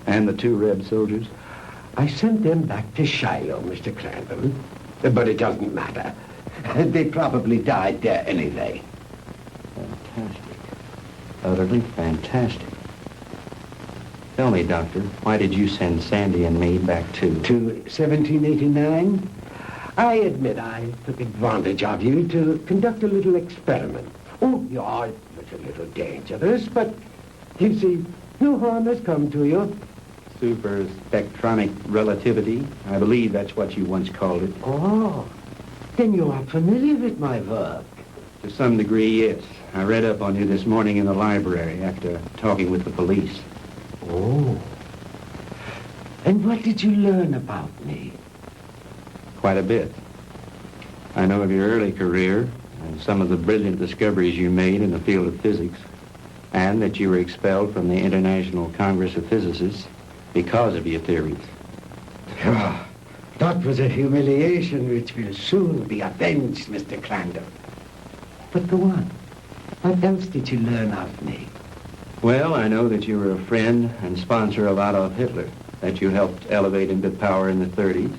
Speaker 6: And the two red soldiers?
Speaker 1: I sent them back to Shiloh, Mr. Crandall. But it doesn't matter. They probably died there anyway.
Speaker 6: Fantastic. Utterly fantastic. Tell me, Doctor, why did you send Sandy and me back to
Speaker 1: 1789? I admit I took advantage of you to conduct a little experiment. Oh, it was a little dangerous, but you see, no harm has come to you.
Speaker 6: Super spectronic relativity? I believe that's what you once called it.
Speaker 1: Oh, then you are familiar with my work.
Speaker 6: To some degree, yes. I read up on you this morning in the library after talking with the police.
Speaker 1: Oh. And what did you learn about me?
Speaker 6: Quite a bit. I know of your early career and some of the brilliant discoveries you made in the field of physics, and that you were expelled from the International Congress of Physicists because of your theories.
Speaker 1: Oh, that was a humiliation which will soon be avenged, Mr. Crandall. But go on. What else did you learn of me?
Speaker 22: Well, I know that you were a friend and sponsor of Adolf Hitler, that you helped elevate him to power in the 30s,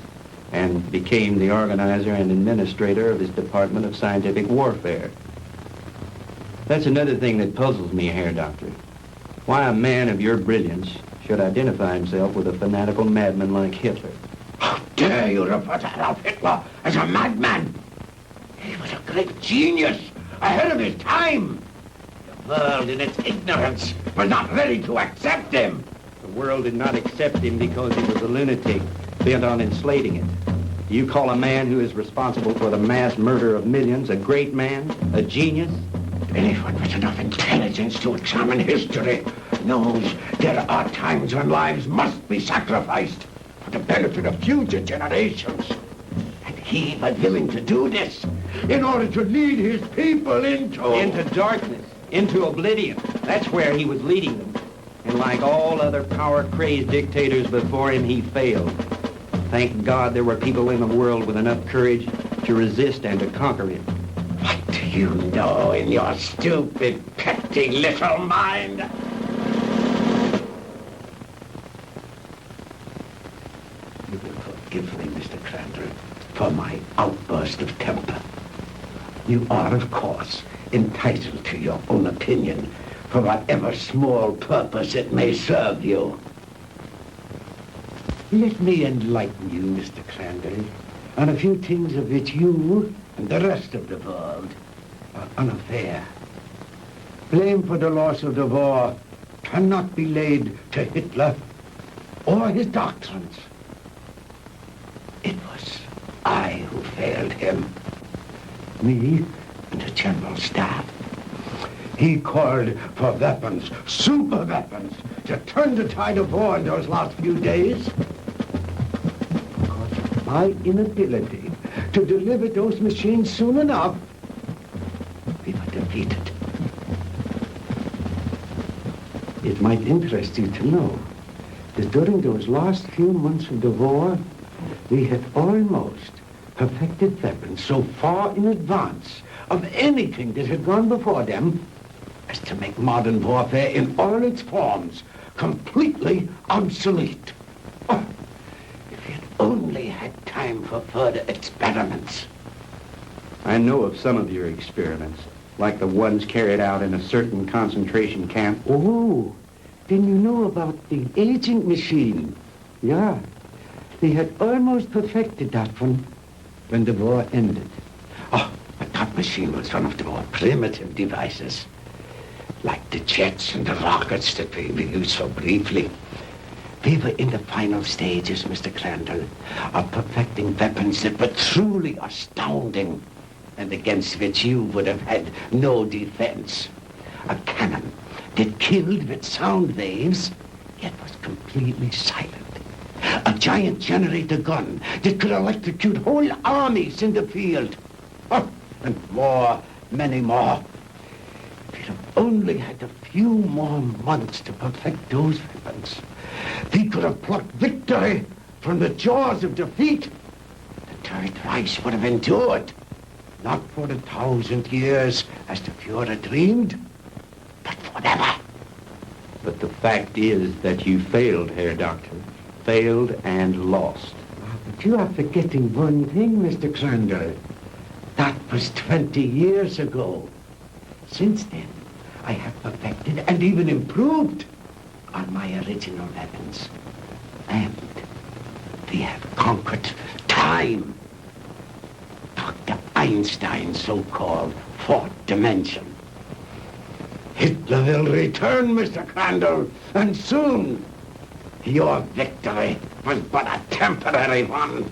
Speaker 22: and became the organizer and administrator of his Department of Scientific Warfare. That's another thing that puzzles me, Herr Doctor. Why a man of your brilliance should identify himself with a fanatical madman like Hitler.
Speaker 2: How dare you refer to Adolf Hitler as a madman? He was a great genius, ahead of his time. The world, in its ignorance, was not ready to accept him.
Speaker 22: The world did not accept him because he was a lunatic, bent on enslaving it. Do you call a man who is responsible for the mass murder of millions a great man, a genius?
Speaker 2: Anyone with enough intelligence to examine history knows there are times when lives must be sacrificed for the benefit of future generations. And he was willing to do this in order to lead his people into
Speaker 22: darkness, into oblivion. That's where he was leading them. And like all other power-crazed dictators before him, he failed. Thank God there were people in the world with enough courage to resist and to conquer him.
Speaker 2: What do you know in your stupid, petty little mind? You will forgive me, Mr. Crandall, for my outburst of temper. You are, of course, entitled to your own opinion for whatever small purpose it may serve you. Let me enlighten you, Mr. Crandall, on a few things of which you and the rest of the world are unaware. Blame for the loss of the war cannot be laid to Hitler or his doctrines. It was I who failed him. Me and the General Staff. He called for weapons, super weapons, to turn the tide of war in those last few days. Because of my inability to deliver those machines soon enough, we were defeated. It might interest you to know that during those last few months of the war, we had almost perfected weapons so far in advance of anything that had gone before them as to make modern warfare in all its forms completely obsolete. Oh, if we had only had time for further experiments.
Speaker 22: I know of some of your experiments, like the ones carried out in a certain concentration camp.
Speaker 1: Oh, then you know about the aging machine. Yeah, they had almost perfected that one when the war ended.
Speaker 2: Oh, but that machine was one of the more primitive devices, like the jets and the rockets that we used so briefly. We were in the final stages, Mr. Crandall, of perfecting weapons that were truly astounding and against which you would have had no defense. A cannon that killed with sound waves, yet was completely silent. A giant generator gun that could electrocute whole armies in the field. Oh, and more, many more. If we'd have only had a few more months to perfect those weapons, we could have plucked victory from the jaws of defeat. The Third Reich would have endured, not for 1,000 years as the Fuhrer dreamed, but forever.
Speaker 22: But the fact is that you failed, Herr Doctor. Failed and lost.
Speaker 1: But you are forgetting one thing, Mr. Crandall. That was 20 years ago. Since then, I have perfected and even improved on my original weapons. And we have conquered time. Dr. Einstein's so-called fourth dimension. Hitler will return, Mr. Crandall, and soon. Your victory was but a temporary one.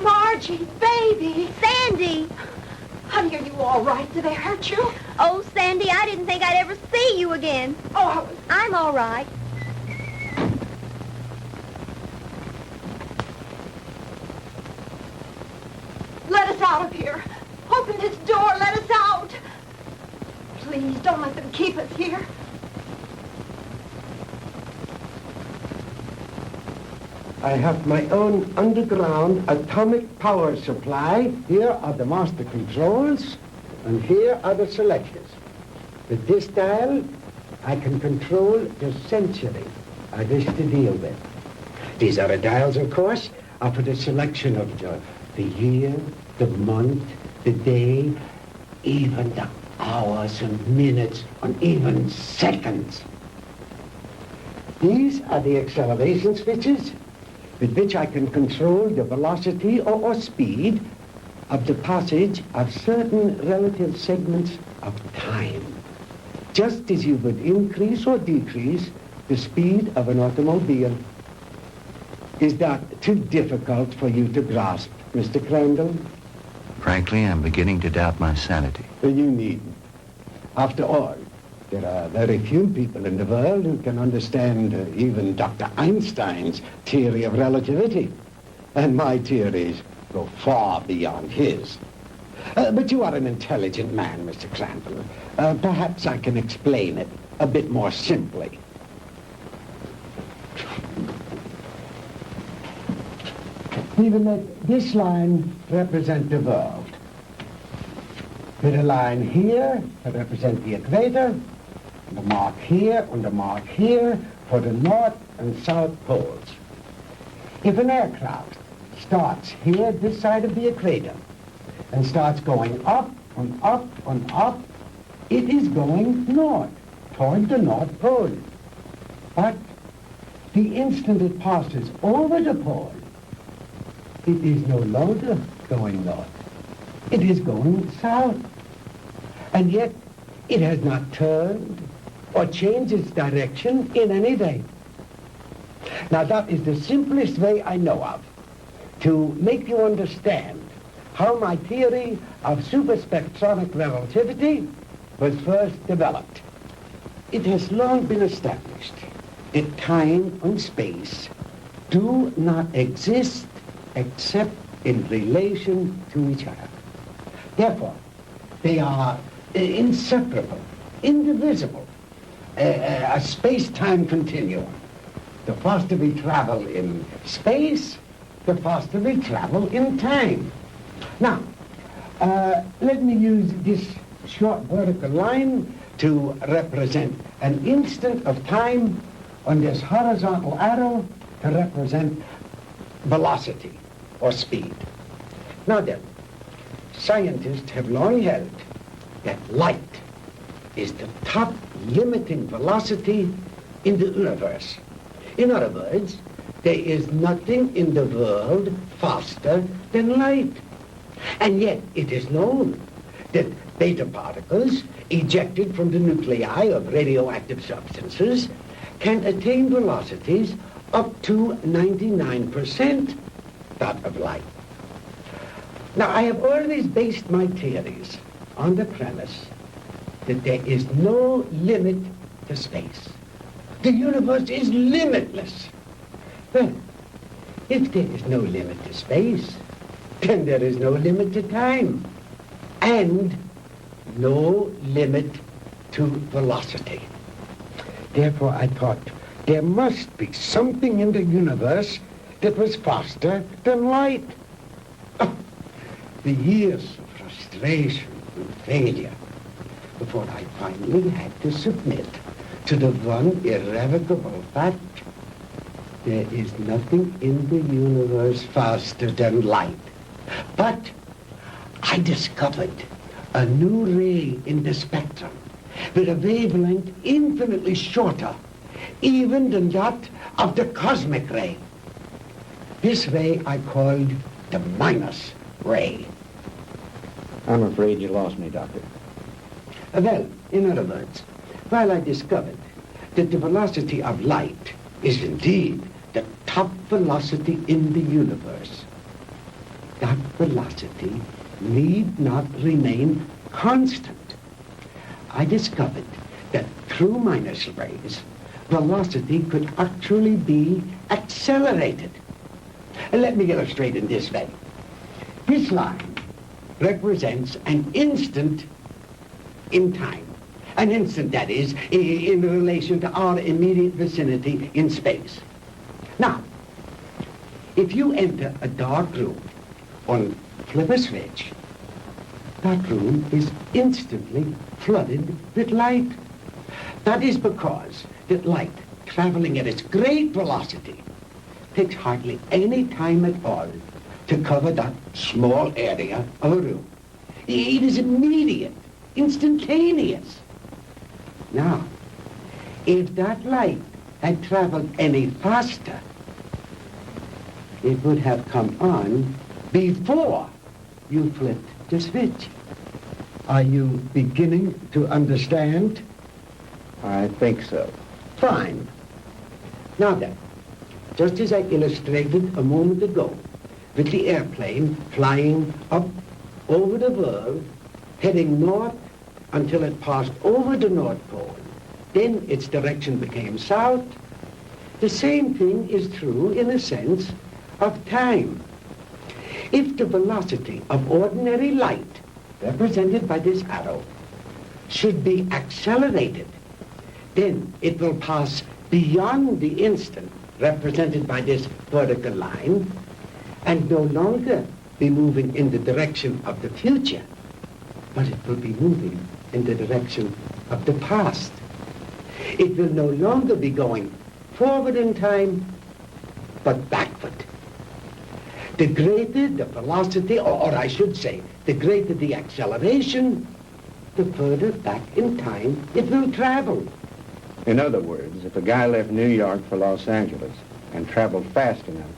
Speaker 13: Margie, baby.
Speaker 4: Sandy!
Speaker 13: Honey, are you all right? Did they hurt you?
Speaker 4: Oh, Sandy, I didn't think I'd ever see you again.
Speaker 13: Oh,
Speaker 4: I'm all right.
Speaker 13: let us out of here. Open this door. Let us out. Please, don't let them keep us here.
Speaker 1: I have my own underground atomic power supply. Here are the master controls, and here are the selectors. With this dial, I can control the century I wish to deal with. These other dials, of course, are for the selection of the year, the month, the day, even the hours and minutes, and even seconds. These are the acceleration switches with which I can control the velocity or speed of the passage of certain relative segments of time, just as you would increase or decrease the speed of an automobile. Is that too difficult for you to grasp, Mr. Crandall?
Speaker 18: Frankly, I'm beginning to doubt my sanity.
Speaker 1: You needn't. After all, there are very few people in the world who can understand even Dr. Einstein's theory of relativity. And my theories go far beyond his. But you are an intelligent man, Mr. Crandall. Perhaps I can explain it a bit more simply. We will let this line represent the world. With a line here to represent the equator, and a mark here and a mark here for the north and south poles. If an aircraft starts here, this side of the equator, and starts going up and up and up, it is going north, toward the North Pole. But the instant it passes over the pole, it is no longer going north. It is going south. And yet, it has not turned or changed its direction in any way. Now, that is the simplest way I know of to make you understand how my theory of superspectronic relativity was first developed. It has long been established that time and space do not exist except in relation to each other. Therefore, they are inseparable, indivisible, a space-time continuum. The faster we travel in space, the faster we travel in time. Now, let me use this short vertical line to represent an instant of time, on this horizontal arrow to represent velocity or speed. Now then, scientists have long held that light is the top limiting velocity in the universe. In other words, there is nothing in the world faster than light. And yet it is known that beta particles ejected from the nuclei of radioactive substances can attain velocities up to 99% that of light. Now, I have always based my theories on the premise that there is no limit to space. The universe is limitless. Well, if there is no limit to space, then there is no limit to time, and no limit to velocity. Therefore, I thought there must be something in the universe that was faster than light. Oh, the years of frustration and failure before I finally had to submit to the one irrevocable fact: there is nothing in the universe faster than light. But I discovered a new ray in the spectrum with a wavelength infinitely shorter even than that of the cosmic ray. This ray I called the minus ray.
Speaker 6: I'm afraid you lost me, Doctor.
Speaker 1: Well, in other words, while I discovered that the velocity of light is indeed the top velocity in the universe, that velocity need not remain constant. I discovered that through minus rays, velocity could actually be accelerated. And let me illustrate in this way. This line
Speaker 2: represents an instant in time. An instant, that is, in relation to our immediate vicinity in space. Now, if you enter a dark room or flip a switch, that room is instantly flooded with light. That is because that light, traveling at its great velocity, takes hardly any time at all to cover that small area of a room. It is immediate, instantaneous. Now, if that light had traveled any faster, it would have come on before you flipped the switch. Are you beginning to understand?
Speaker 6: I think so.
Speaker 2: Fine. Now then, just as I illustrated a moment ago, with the airplane flying up over the world, heading north until it passed over the North Pole, then its direction became south. The same thing is true in a sense of time. If the velocity of ordinary light, represented by this arrow, should be accelerated, then it will pass beyond the instant, represented by this vertical line, and no longer be moving in the direction of the future, but it will be moving in the direction of the past. It will no longer be going forward in time, but backward. The greater the velocity, or I should say, the greater the acceleration, the further back in time it will travel.
Speaker 6: In other words, if a guy left New York for Los Angeles and traveled fast enough,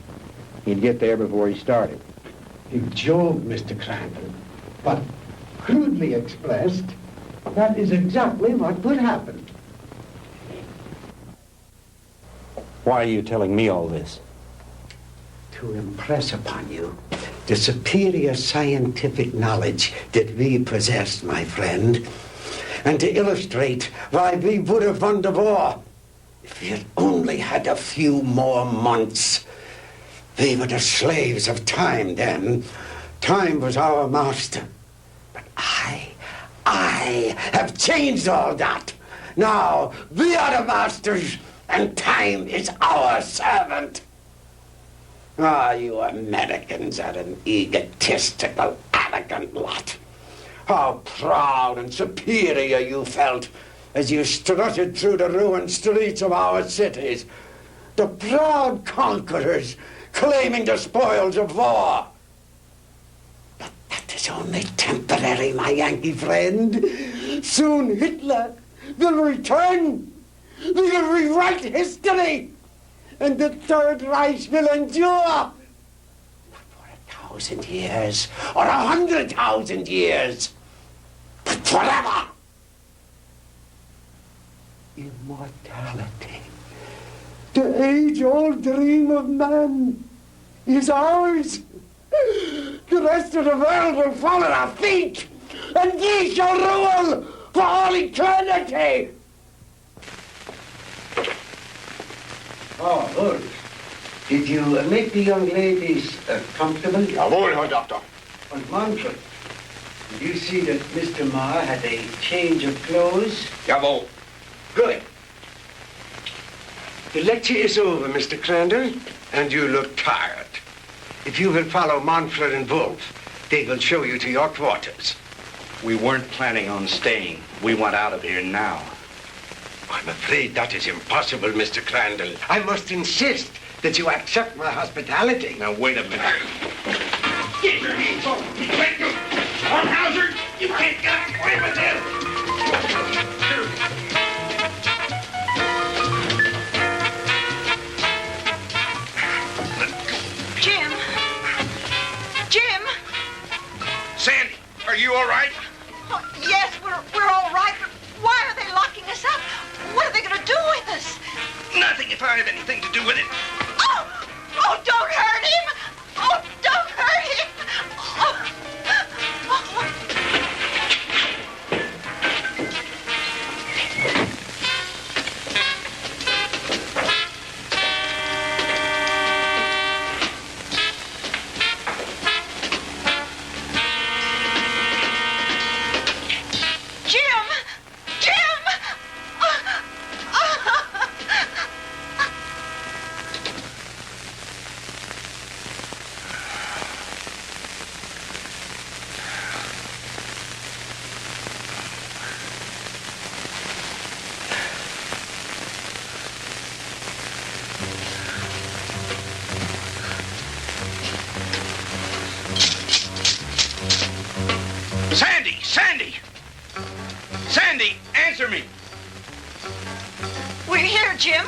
Speaker 6: he'd get there before he started.
Speaker 2: You joke, Mr. Crandall, but crudely expressed, that is exactly what would happen.
Speaker 6: Why are you telling me all this?
Speaker 2: To impress upon you the superior scientific knowledge that we possess, my friend, and to illustrate why we would have won the war if we had only had a few more months. We were the slaves of time then. Time was our master. But I have changed all that. Now we are the masters, and time is our servant. Ah, you Americans are an egotistical, arrogant lot. How proud and superior you felt as you strutted through the ruined streets of our cities. The proud conquerors claiming the spoils of war. But that is only temporary, my Yankee friend. Soon Hitler will return. We will rewrite history. And the Third Reich will endure. Not for 1,000 years or 100,000 years, but forever. Immortality. The age-old dream of man is ours. The rest of the world will fall at our feet, and we shall rule for all eternity. Oh, good. Did you make the young ladies comfortable?
Speaker 19: Jawohl, Herr Doctor.
Speaker 2: And Manfred, did you see that Mr. Marr had a change of clothes?
Speaker 19: Jawohl.
Speaker 2: Good. The lecture is over, Mr. Crandall, and you look tired. If you will follow Manfred and Wolf, they will show you to your quarters.
Speaker 6: We weren't planning on staying. We want out of here now.
Speaker 2: I'm afraid that is impossible, Mr. Crandall. I must insist that you accept my hospitality.
Speaker 6: Now, wait a minute.
Speaker 19: Get your hands off me. Let go. Hornhauser, you can't get away with this.
Speaker 7: Jim. Jim.
Speaker 19: Sandy, are you all right?
Speaker 7: Oh, yes, we're all right, but why are they locking us up? What are they going to do with us?
Speaker 19: Nothing if I have anything to do with it.
Speaker 7: Oh! Oh, don't hurt him! Oh, don't hurt him! Oh. Jim.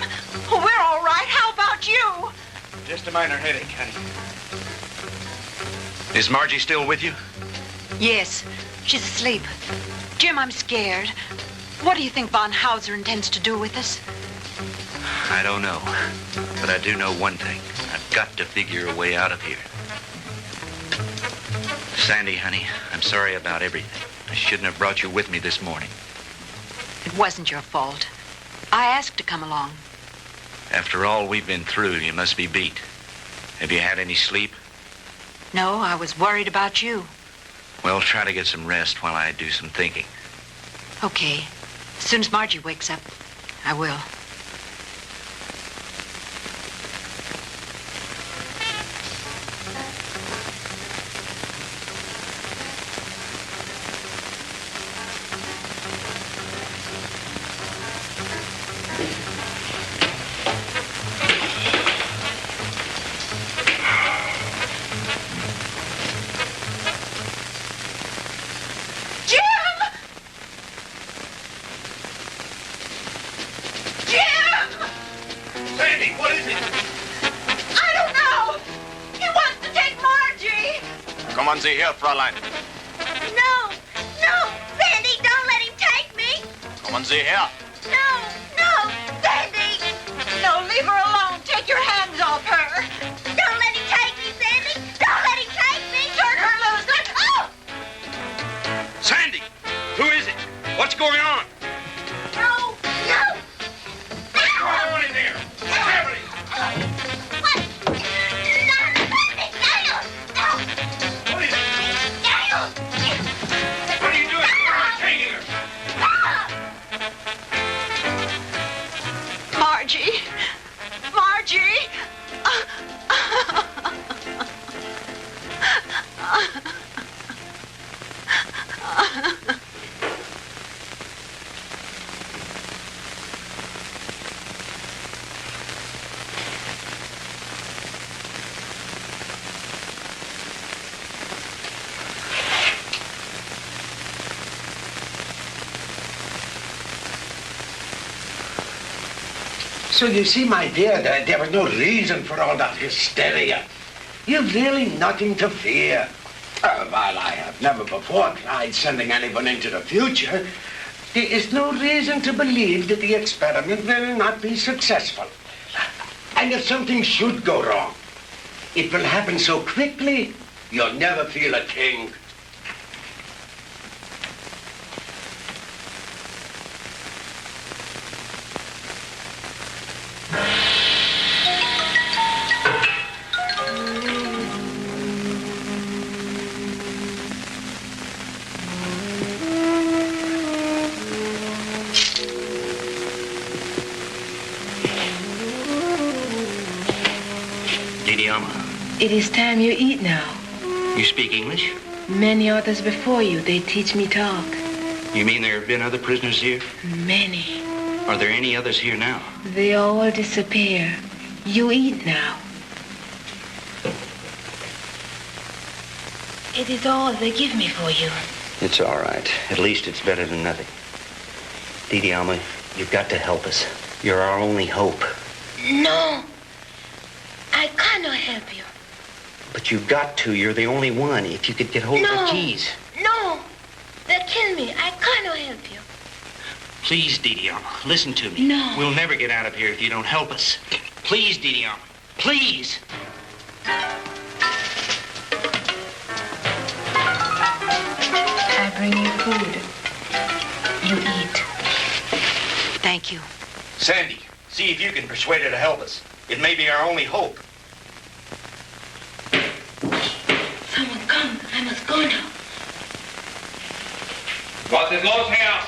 Speaker 7: We're all right. How about you?
Speaker 15: Just a minor headache, honey. Is Margie still with you?
Speaker 10: Yes, she's asleep. Jim, I'm scared. What do you think Von Hauser intends to do with us?
Speaker 6: I don't know. But I do know one thing. I've got to figure a way out of here. Sandy, honey, I'm sorry about everything. I shouldn't have brought you with me this morning.
Speaker 10: It wasn't your fault. I asked to come along.
Speaker 6: After all we've been through, you must be beat. Have you had any sleep?
Speaker 10: No, I was worried about you.
Speaker 6: Well, try to get some rest while I do some thinking.
Speaker 10: Okay. As soon as Margie wakes up, I will.
Speaker 15: Sie her, Fräulein.
Speaker 4: No, no, Sandy, don't let him take me.
Speaker 15: Kommen Sie her.
Speaker 4: No, Sandy.
Speaker 7: No, leave her alone. Take your hands off her.
Speaker 4: Don't let him take me, Sandy. Don't let him take me.
Speaker 7: Turn her loose. Oh!
Speaker 15: Sandy, who is it? What's going on?
Speaker 4: No.
Speaker 15: What's going on in there? What's happening?
Speaker 7: Margie!
Speaker 2: So you see, my dear, there was no reason for all that hysteria. You've really nothing to fear. While I have never before tried sending anyone into the future, there is no reason to believe that the experiment will not be successful. And if something should go wrong, it will happen so quickly, you'll never feel a thing.
Speaker 11: It is time you eat now.
Speaker 6: You speak English?
Speaker 11: Many others before you, they teach me talk.
Speaker 6: You mean there have been other prisoners here?
Speaker 11: Many.
Speaker 6: Are there any others here now?
Speaker 11: They all disappear. You eat now. It is all they give me for you.
Speaker 6: It's all right. At least it's better than nothing. Didi Alma, you've got to help us. You're our only hope.
Speaker 11: No. I cannot help you.
Speaker 6: But you've got to. You're the only one. If you could get hold of the keys.
Speaker 11: No. They'll kill me. I cannot help you.
Speaker 6: Please, Didi Alma, listen to me.
Speaker 11: No.
Speaker 6: We'll never get out of here if you don't help us. Please, Didi Alma. Please.
Speaker 11: I bring you food. You eat.
Speaker 10: Thank you.
Speaker 15: Sandy, see if you can persuade her to help us. It may be our only hope.
Speaker 11: Someone come. I must go now.
Speaker 15: Was ist los, Herr?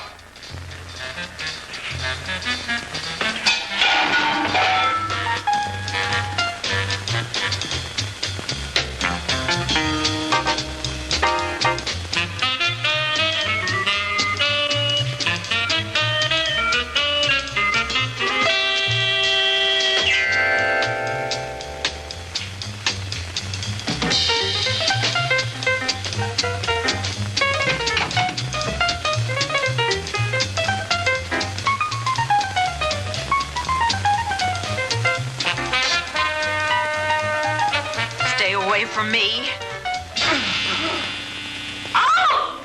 Speaker 7: me. Oh!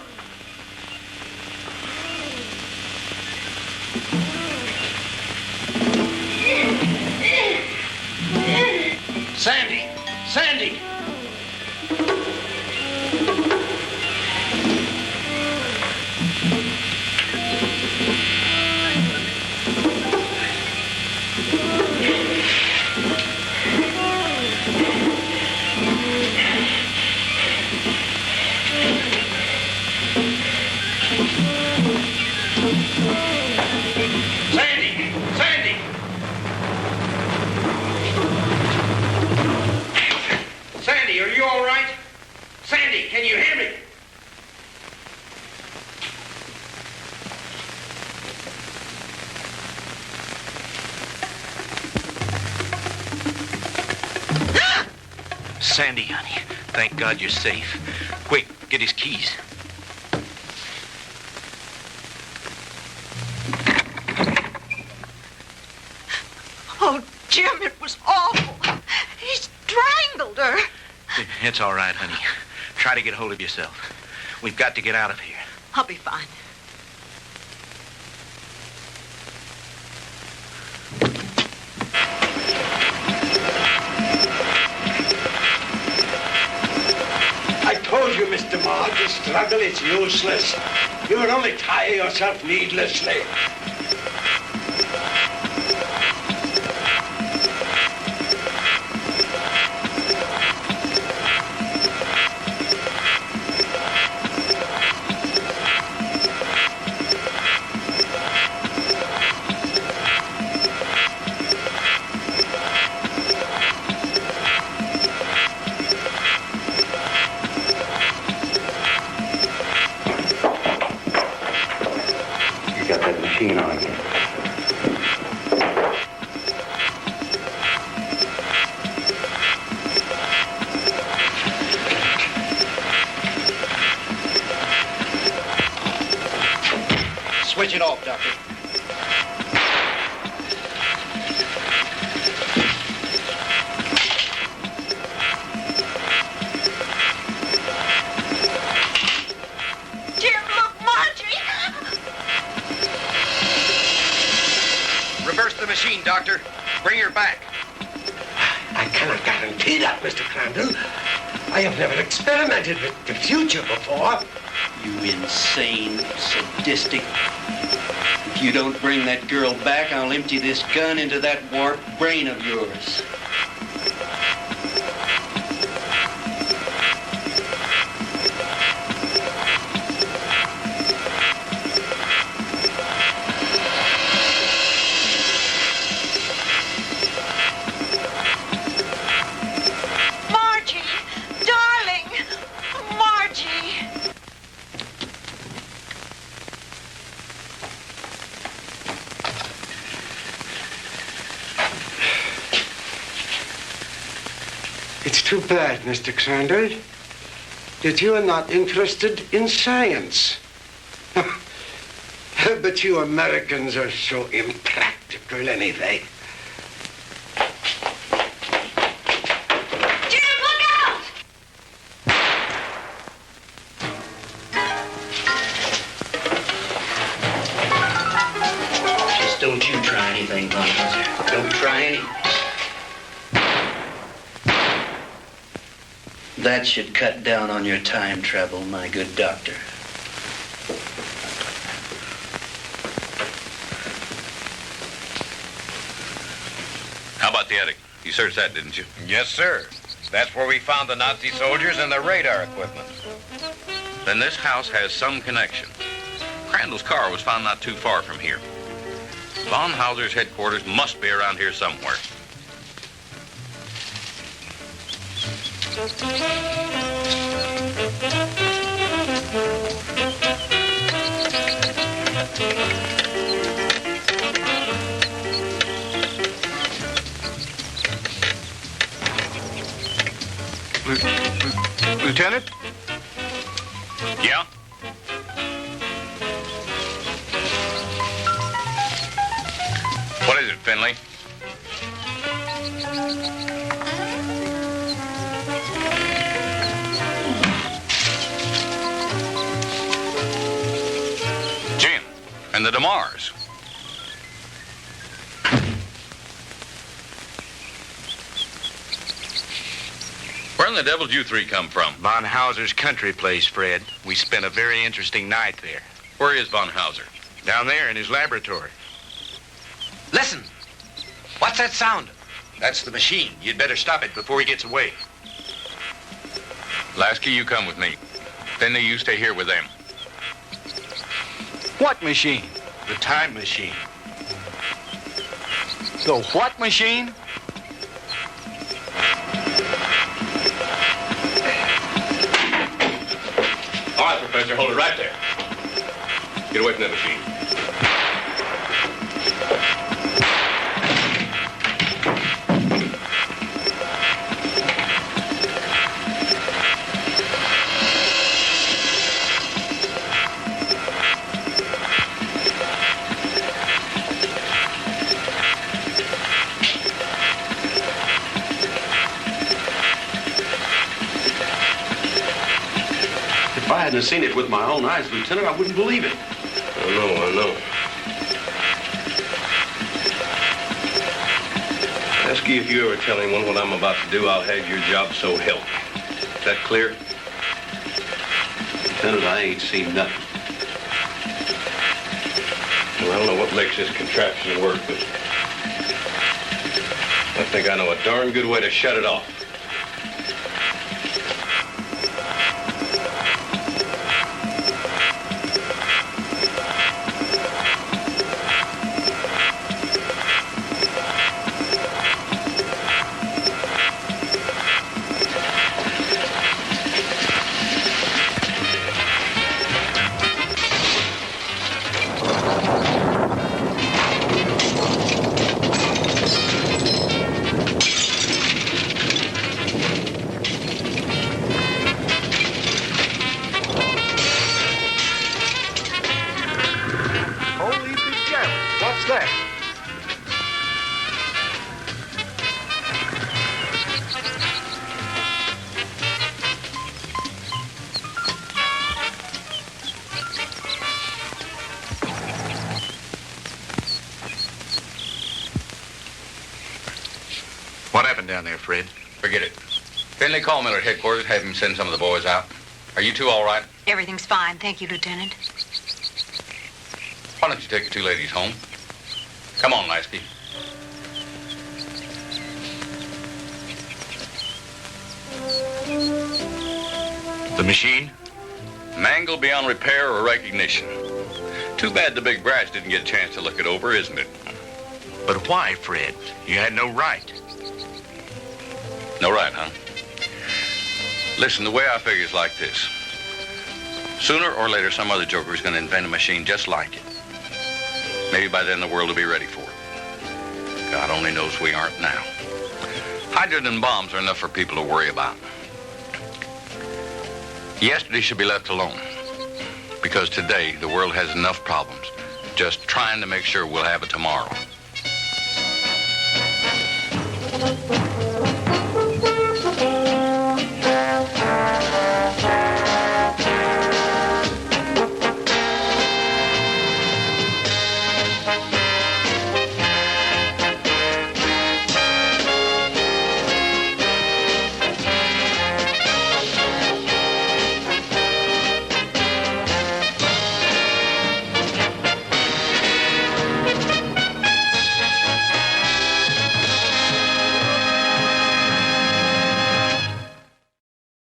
Speaker 2: Sandy! Sandy! Sandy! Sandy! Sandy, are you all right? Sandy, can you hear me?
Speaker 15: Sandy, honey, thank God you're safe. Quick, get his keys.
Speaker 7: Oh, Jim, it was awful. He strangled her.
Speaker 15: It's all right, honey. Try to get hold of yourself. We've got to get out of here.
Speaker 7: I'll be fine.
Speaker 2: I told you, Mr. Maud, the struggle is useless. You will only tire yourself needlessly.
Speaker 22: You got that machine on again.
Speaker 15: Switch it off, Doctor.
Speaker 7: Jim, look, Margie.
Speaker 15: Reverse the machine, Doctor. Bring her back.
Speaker 2: I cannot guarantee that, Mr. Crandall. I have never experimented with the future before.
Speaker 8: You insane, sadistic. If you don't bring that girl back, I'll empty this gun into that warped brain of yours.
Speaker 7: Margie, darling. Margie.
Speaker 2: It's too bad, Mr. Crandall, that you are not interested in science. But you Americans are so impractical anyway.
Speaker 7: Jim, look out!
Speaker 8: Just don't you try anything, Bunker. Don't try anything. That should cut down on your time travel, my good doctor.
Speaker 16: How about the attic? You searched that, didn't you?
Speaker 15: Yes, sir. That's where we found the Nazi soldiers and their radar equipment.
Speaker 16: Then this house has some connection. Crandall's car was found not too far from here. Von Hauser's headquarters must be around here somewhere.
Speaker 15: Lieutenant?
Speaker 16: Yeah? What is it, Finley? to Mars. Where in the devil did you three come from?
Speaker 15: Von Hauser's country place, Fred. We spent a very interesting night there.
Speaker 16: Where is Von Hauser?
Speaker 15: Down there in his laboratory.
Speaker 8: Listen. What's that sound?
Speaker 15: That's the machine. You'd better stop it before he gets away.
Speaker 16: Lasky, you come with me. Then you stay here with them.
Speaker 15: What machine? The time machine. The what machine?
Speaker 16: All right, Professor, hold it right there. Get away from that machine.
Speaker 8: If I hadn't seen it with my own eyes, Lieutenant, I wouldn't believe it.
Speaker 3: I know. Ask you if you ever tell anyone what I'm about to do, I'll have your job so help me. Is that clear?
Speaker 8: Lieutenant, I ain't seen nothing.
Speaker 3: Well, I don't know what makes this contraption work, but I think I know a darn good way to shut it off.
Speaker 15: What happened down there, Fred?
Speaker 16: Forget it. Finley, call Miller at headquarters, have him send some of the boys out. Are you two all right?
Speaker 10: Everything's fine, thank you, Lieutenant.
Speaker 16: Why don't you take the two ladies home? Come on, Lasky.
Speaker 15: The machine?
Speaker 16: Mangled beyond repair or recognition. Too bad the big brass didn't get a chance to look it over, isn't it?
Speaker 15: But why, Fred? You had no right.
Speaker 16: No right, huh? Listen, the way I figure is like this. Sooner or later, some other joker is going to invent a machine just like it. Maybe by then the world will be ready for it. God only knows we aren't now. Hydrogen bombs are enough for people to worry about. Yesterday should be left alone. Because today, the world has enough problems just trying to make sure we'll have it tomorrow.